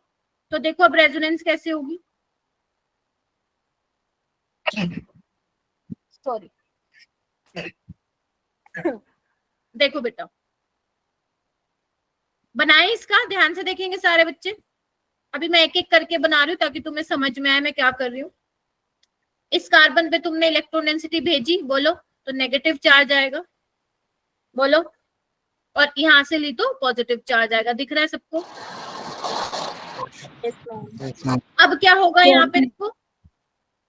तो देखो अब रेजोनेंस कैसे होगी, सॉरी देखो बेटा, बनाए इसका, ध्यान से देखेंगे सारे बच्चे। अभी मैं एक एक करके बना रही हूँ ताकि तुम्हें समझ में आए मैं क्या कर रही हूँ। इस कार्बन पे तुमने इलेक्ट्रॉन डेंसिटी भेजी, बोलो, तो नेगेटिव चार्ज आएगा, बोलो, और यहाँ से ली तो पॉजिटिव चार्ज आएगा। दिख रहा है सबको? अब क्या होगा यहाँ पे देखो,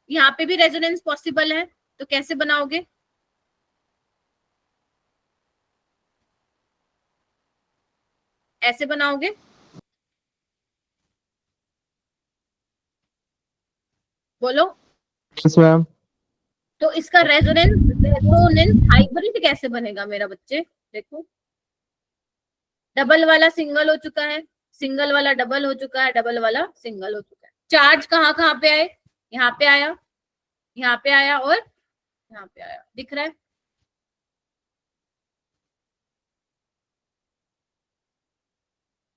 यहाँ पे भी रेजोनेंस पॉसिबल है, तो कैसे बनाओगे? ऐसे बनाओगे, बोलो। Yes ma'am. तो इसका रेजोनेंस हाइब्रिड कैसे बनेगा मेरा बच्चे? देखो, डबल वाला सिंगल हो चुका है, सिंगल वाला डबल हो चुका है, डबल वाला सिंगल हो चुका है। चार्ज कहाँ कहाँ पे आए? यहाँ पे आया, यहाँ पे आया और यहाँ पे आया। दिख रहा है?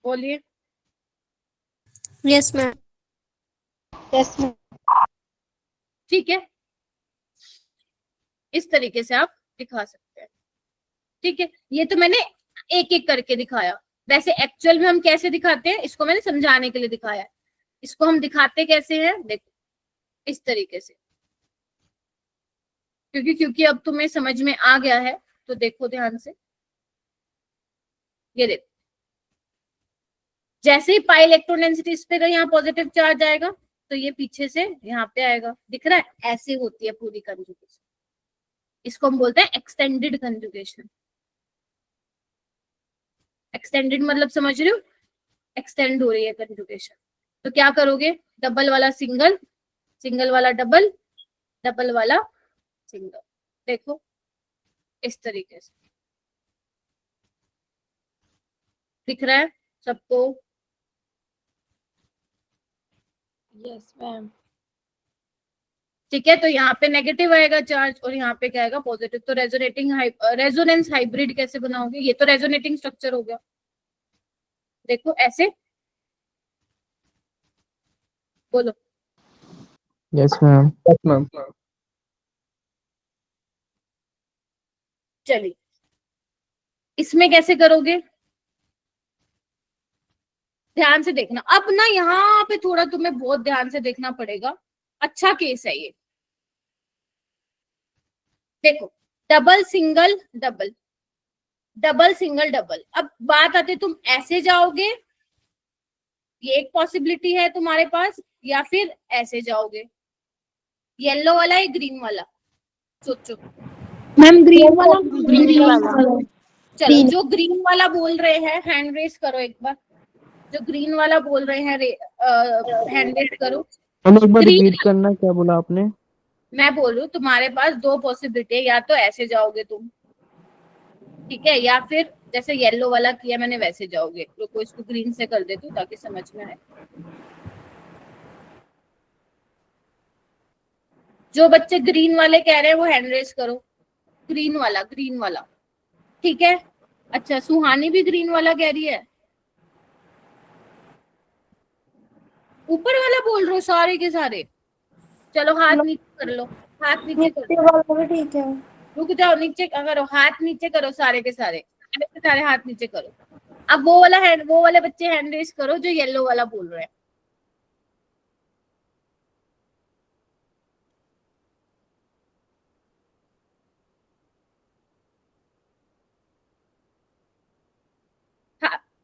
बोलिए। Yes ma'am. Yes ma'am. ठीक है, इस तरीके से आप दिखा सकते हैं। ठीक है, ये तो मैंने एक एक करके दिखाया। वैसे एक्चुअल में हम कैसे दिखाते हैं, इसको मैंने समझाने के लिए दिखाया है। इसको हम दिखाते कैसे हैं, देखो इस तरीके से, क्योंकि अब तुम्हें समझ में आ गया है, तो देखो ध्यान से। ये देखो, जैसे ही पाई इलेक्ट्रॉन डेंसिटी इस पे गई, यहाँ पॉजिटिव चार्ज आएगा, तो ये पीछे से यहाँ पे आएगा। दिख रहा है? ऐसे होती है पूरी कंजुगेशन। इसको हम बोलते हैं एक्सटेंडेड कंजुगेशन। एक्सटेंडेड मतलब समझ रहे हो, एक्सटेंड हो रही है कंजुगेशन। तो क्या करोगे, डबल वाला सिंगल, सिंगल वाला डबल, डबल वाला सिंगल। देखो इस तरीके से दिख रहा है सबको? Yes ma'am. ठीक है, तो यहाँ पे नेगेटिव आएगा चार्ज और यहाँ पे क्या आएगा, पॉजिटिव। तो रेजोनेंस हाइब्रिड कैसे बनाओगे? ये तो रेजोनेटिंग स्ट्रक्चर हो गया। देखो ऐसे, बोलो। Yes ma'am. Yes ma'am. चलिए, इसमें कैसे करोगे, ध्यान से देखना। अब ना यहाँ पे थोड़ा तुम्हें बहुत ध्यान से देखना पड़ेगा, अच्छा केस है ये। देखो, double single double, double single double. अब बात आती, तुम ऐसे जाओगे, ये एक पॉसिबिलिटी है तुम्हारे पास, या फिर ऐसे जाओगे। येलो वाला या ग्रीन वाला, सोचो। मैम ग्रीन वाला। ग्रीन वाला। चलो, जो ग्रीन वाला बोल रहे हैं हैंड रेस करो एक बार। जो ग्रीन वाला बोल रहे हैं हैंड रेस करो। हम एक बार Green- रिपीट करना, क्या बोला आपने? मैं बोलूं, तुम्हारे पास दो पॉसिबिलिटी है, या तो ऐसे जाओगे तुम, ठीक है, या फिर जैसे येलो वाला किया मैंने वैसे जाओगे। रुको, इसको ग्रीन से कर देती हूँ ताकि समझ में आए। जो बच्चे ग्रीन वाले कह रहे हैं वो हैंड रेस करो। ग्रीन वाला, ग्रीन वाला, ठीक है। अच्छा, सुहानी भी ग्रीन वाला कह रही है। ऊपर वाला बोल रहे हो सारे के सारे? चलो हाथ नीचे कर लो, हाथ नीचे करो। नीचे वाला भी ठीक है। रुक जाओ, नीचे करो, हाथ नीचे करो सारे के सारे, सारे के सारे हाथ नीचे करो। अब वो वाले बच्चे हैंड रेस करो जो येलो वाला बोल रहे हैं।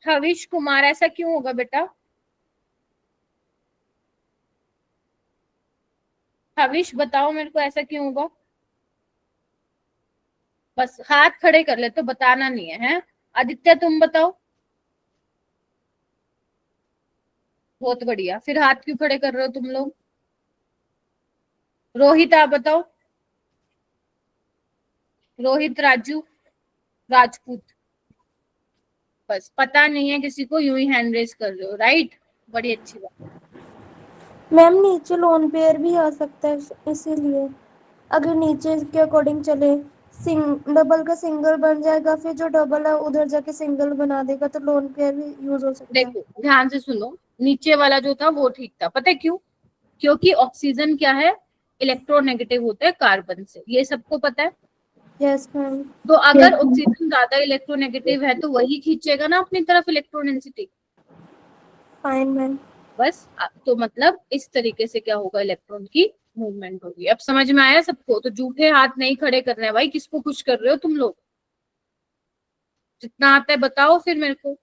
हविश कुमार, ऐसा क्यों होगा बेटा? हविश बताओ मेरे को, ऐसा क्यों होगा? बस हाथ खड़े कर ले, तो बताना नहीं है, हैं? आदित्य तुम बताओ। बहुत बढ़िया, फिर हाथ क्यों खड़े कर रहे हो तुम लोग? रोहित आप बताओ। रोहित, राजू, राजपूत। बस पता नहीं है किसी को, यूं ही हैंड रेस कर रहे हो, राइट? बड़ी अच्छी बात। मैम नीचे लोन पेयर भी आ सकता है, इसीलिए अगर नीचे के अकॉर्डिंग चले, डबल का सिंगल बन जाएगा, फिर जो डबल है उधर जाके सिंगल बना देगा, तो लोन पेयर भी यूज हो सकता है। देखो ध्यान से सुनो, नीचे वाला जो था वो ठीक था, पता है क्यों? क्योंकि ऑक्सीजन क्या है, इलेक्ट्रोनेगेटिव होता है कार्बन से, ये सबको पता है। Yes ma'am. तो अगर ऑक्सीजन ज्यादा इलेक्ट्रोनेगेटिव है तो वही खींचेगा ना अपनी तरफ इलेक्ट्रोडेंसिटी। Fine ma'am. बस तो मतलब इस तरीके से क्या होगा, इलेक्ट्रॉन की मूवमेंट होगी। अब समझ में आया सबको? तो झूठे हाथ नहीं खड़े करने हैं भाई, किसको खुश कर रहे हो तुम लोग? जितना आता है बताओ फिर मेरे को।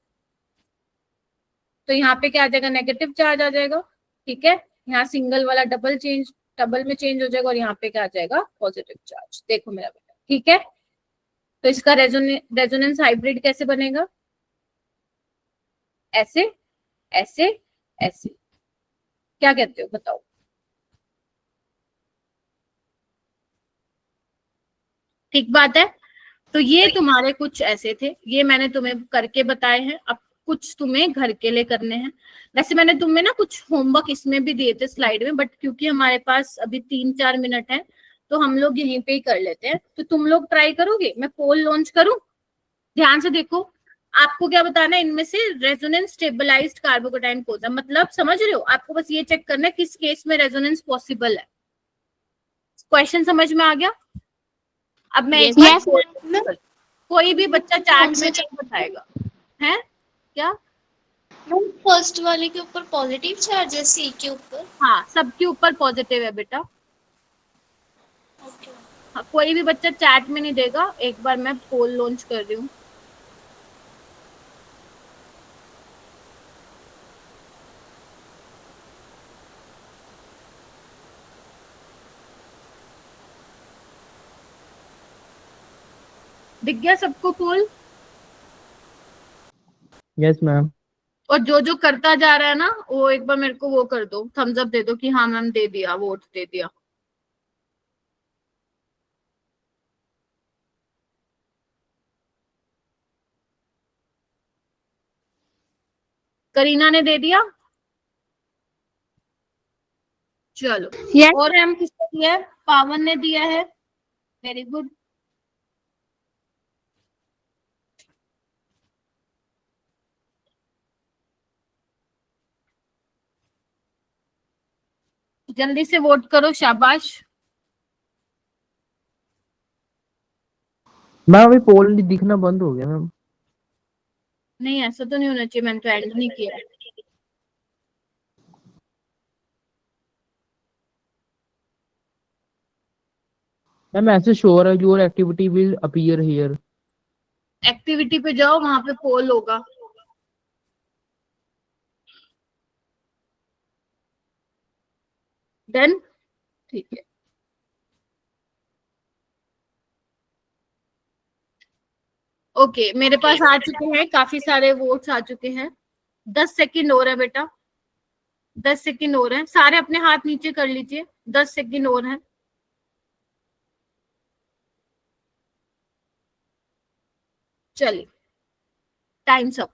तो यहाँ पे क्या आ जाएगा, नेगेटिव चार्ज आ जाएगा, ठीक है। यहाँ सिंगल वाला डबल में चेंज हो जाएगा, और यहाँ पे क्या आ जाएगा, पॉजिटिव चार्ज। देखो मेरा बेटा, ठीक है। तो इसका रेजोनेंस हाइब्रिड कैसे बनेगा, ऐसे ऐसे ऐसे, क्या कहते हो बताओ? ठीक बात है। तो ये तुम्हारे कुछ ऐसे थे, ये मैंने तुम्हें करके बताए हैं। अब कुछ तुम्हें घर के लिए करने हैं। वैसे मैंने तुम्हें ना कुछ होमवर्क इसमें भी दिए थे स्लाइड में, बट क्योंकि हमारे पास अभी 3-4 मिनट है तो हम लोग यहीं पे ही कर लेते हैं। तो तुम लोग ट्राई करोगे, मैं पोल लॉन्च करूं? ध्यान से देखो, आपको क्या बताना है, इनमें से रेजोनेंस स्टेबलाइज्ड कार्बोकेटाइन कौन सा, मतलब समझ रहे हो? आपको बस ये चेक करना है किस केस में रेजोनेंस पॉसिबल है। क्वेश्चन समझ में आ गया? अब मैं एक बार कोई भी बच्चा चार्ट में नहीं बताएगा, है क्या? फर्स्ट वाले के ऊपर पॉजिटिव चार्ज है, सी के ऊपर। हाँ, सबके ऊपर पॉजिटिव है बेटा। ओके। हाँ, कोई भी बच्चा चैट में नहीं देगा। एक बार मैं पोल लॉन्च कर रही हूँ। दिख गया सबको पोल? Yes ma'am. और जो जो करता जा रहा है ना, वो एक बार मेरे को वो कर दो, थम्स अप दे दो कि हाँ मैम दे दिया, वोट दे दिया। करीना ने दे दिया, चलो। और हम किसने दिया है? पावन ने दिया है, वेरी गुड। जल्दी से वोट करो, शाबाश। मैम अभी पोल दिखना बंद हो गया मैम। नहीं ऐसा तो नहीं होना चाहिए, मैंने तो एंड नहीं किया। मैम ऐसे श्योर है your activity will appear here. Activity पे जाओ, वहां पे पोल होगा। डन, ठीक है। ओके, मेरे पास आ चुके हैं, काफी सारे वोट्स आ चुके हैं। 10 सेकंड और है बेटा, 10 सेकंड और है। सारे अपने हाथ नीचे कर लीजिए, 10 सेकंड और है। चलिए, टाइम्स अप।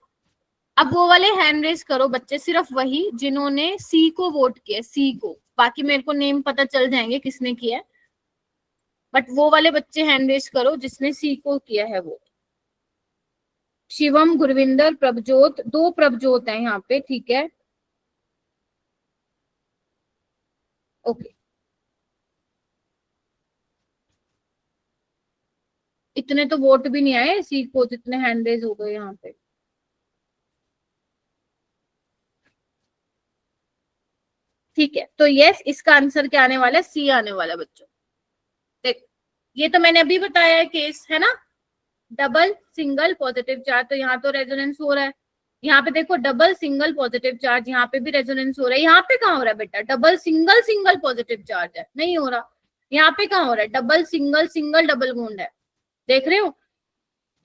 अब वो वाले हैंड रेस करो बच्चे, सिर्फ वही जिन्होंने सी को वोट किया, सी को। बाकी मेरे को नेम पता चल जाएंगे किसने किया है, बट वो वाले बच्चे हैंड रेस करो जिसने सी को किया है वो। शिवम, गुरविंदर, प्रभजोत, 2 प्रभजोत है यहाँ पे, ठीक है। ओके, इतने तो वोट भी नहीं आए सी को जितने हैंड रेज हो गए यहाँ पे। ठीक है, तो यस, इसका आंसर क्या आने वाला है, सी आने वाला है बच्चों। देखो, ये तो मैंने अभी बताया है केस, है ना। डबल सिंगल पॉजिटिव चार्ज, तो यहाँ तो रेजोनेंस हो रहा है। यहाँ पे देखो, डबल सिंगल पॉजिटिव चार्ज, यहाँ पे भी रेजोनेंस हो रहा है। यहाँ पे कहाँ हो रहा है बेटा, double single single positive charge है, नहीं हो रहा। यहाँ पे कहाँ हो रहा है, double single single double bond है, देख रहे हो।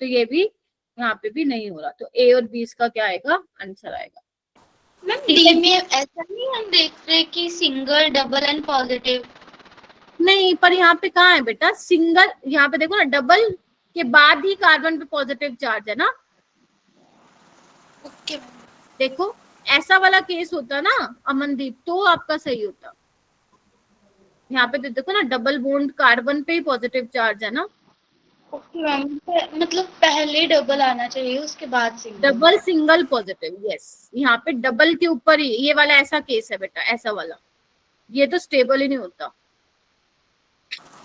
तो ये भी यहाँ पे भी नहीं हो रहा। तो ए और बी इसका क्या आएगा, आंसर आएगा। मैम डी में ऐसा नहीं हम देख रहे कि सिंगल डबल एंड पॉजिटिव। नहीं, पर यहाँ पे कहाँ है बेटा, सिंगल। यहाँ पे देखो ना, डबल के बाद ही कार्बन पे पॉजिटिव चार्ज है ना। ओके। देखो, ऐसा वाला केस होता ना अमनदीप, तो आपका सही होता। यहाँ पे देखो ना, डबल बॉन्ड कार्बन पे ही पॉजिटिव चार्ज है ना। ओके मैम, मतलब पहले डबल आना चाहिए उसके बाद single. Double single positive, yes. यहाँ पे डबल के ऊपर ही ये वाला ऐसा केस है बेटा, ऐसा वाला, ये तो स्टेबल ही नहीं होता।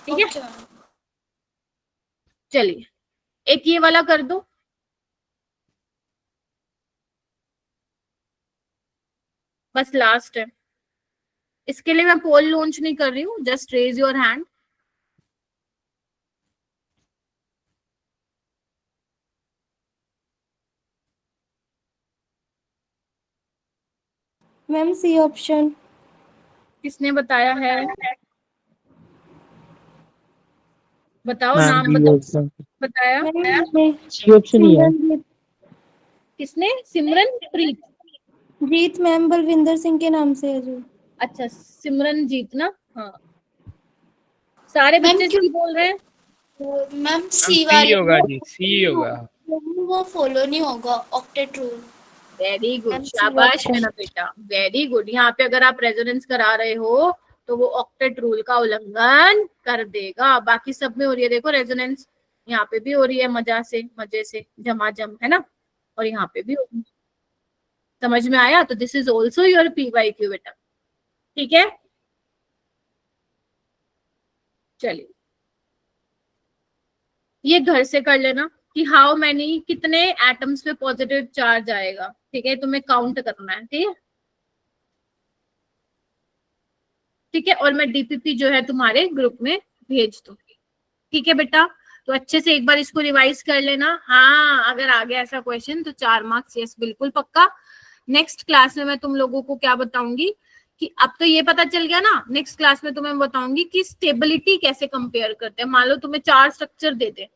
ठीक है, ओके मैम। चलिए एक ये वाला कर दो। बस लास्ट है, इसके लिए मैं पोल लॉन्च नहीं कर रही हूँ, just raise your hand. Ma'am C option. किसने बताया है? बताओ मैम नाम डी बताओ। ऑप्शन, बताया सी ऑप्शन ही है। किसने? सिमरन प्रीत। जीत मैम बलविंदर सिंह के नाम से है जो। अच्छा सिमरनजीत ना, हाँ। सारे मैम बच्चे क्यों सी बोल रहे हैं। मैम सी सी वाले होगा जी, सी होगा। वो फॉलो नहीं होगा octet rule. Very good, MC शाबाश option। मेरा बेटा, वेरी गुड। यहाँ पे अगर आप रेजोनेंस करा रहे हो तो वो ऑक्टेट रूल का उल्लंघन कर देगा। बाकी सब में हो रही है देखो रेजोनेंस, यहाँ पे भी हो रही है मजे से झमाझम, है ना, और यहाँ पे भी हो रही है। समझ में आया? तो this is also your PYQ बेटा। ठीक है, चलिए ये घर से कर लेना कि हाउ मैनी, कितने एटम्स पे पॉजिटिव चार्ज आएगा। ठीक है, तुम्हें काउंट करना है। ठीक है, ठीक है, और मैं DPP जो है तुम्हारे ग्रुप में भेज दूंगी। ठीक है बेटा, तो अच्छे से एक बार इसको रिवाइज कर लेना। हाँ, अगर आ गया ऐसा क्वेश्चन तो 4 मार्क्स, यस बिल्कुल पक्का। नेक्स्ट क्लास में मैं तुम लोगों को क्या बताऊंगी कि अब तो ये पता चल गया ना, नेक्स्ट क्लास में तुम्हें बताऊंगी कि स्टेबिलिटी कैसे कंपेयर करते हैं। मान लो तुम्हें 4 स्ट्रक्चर दे दे,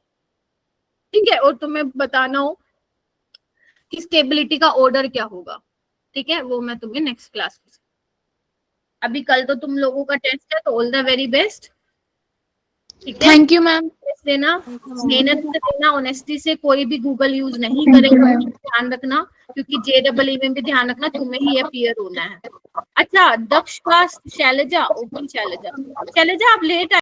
ठीक है, और तुम्हें बताना हो कि स्टेबिलिटी का ऑर्डर क्या होगा। ठीक है, वो मैं तुम्हें नेक्स्ट क्लास में। अभी कल तो तुम लोगों का टेस्ट है, तो ऑल द वेरी बेस्ट। ठीक है, थैंक यू मैम। देना, मेहनत से देना, ऑनेस्टी से। कोई भी गूगल यूज नहीं करेगा, ध्यान रखना, क्योंकि JEE में भी ध्यान रखना, तुम्हें ही अपीयर होना है। अच्छा, दक्ष का शैलजा, ओपन शैलजा, शैलजा आप लेट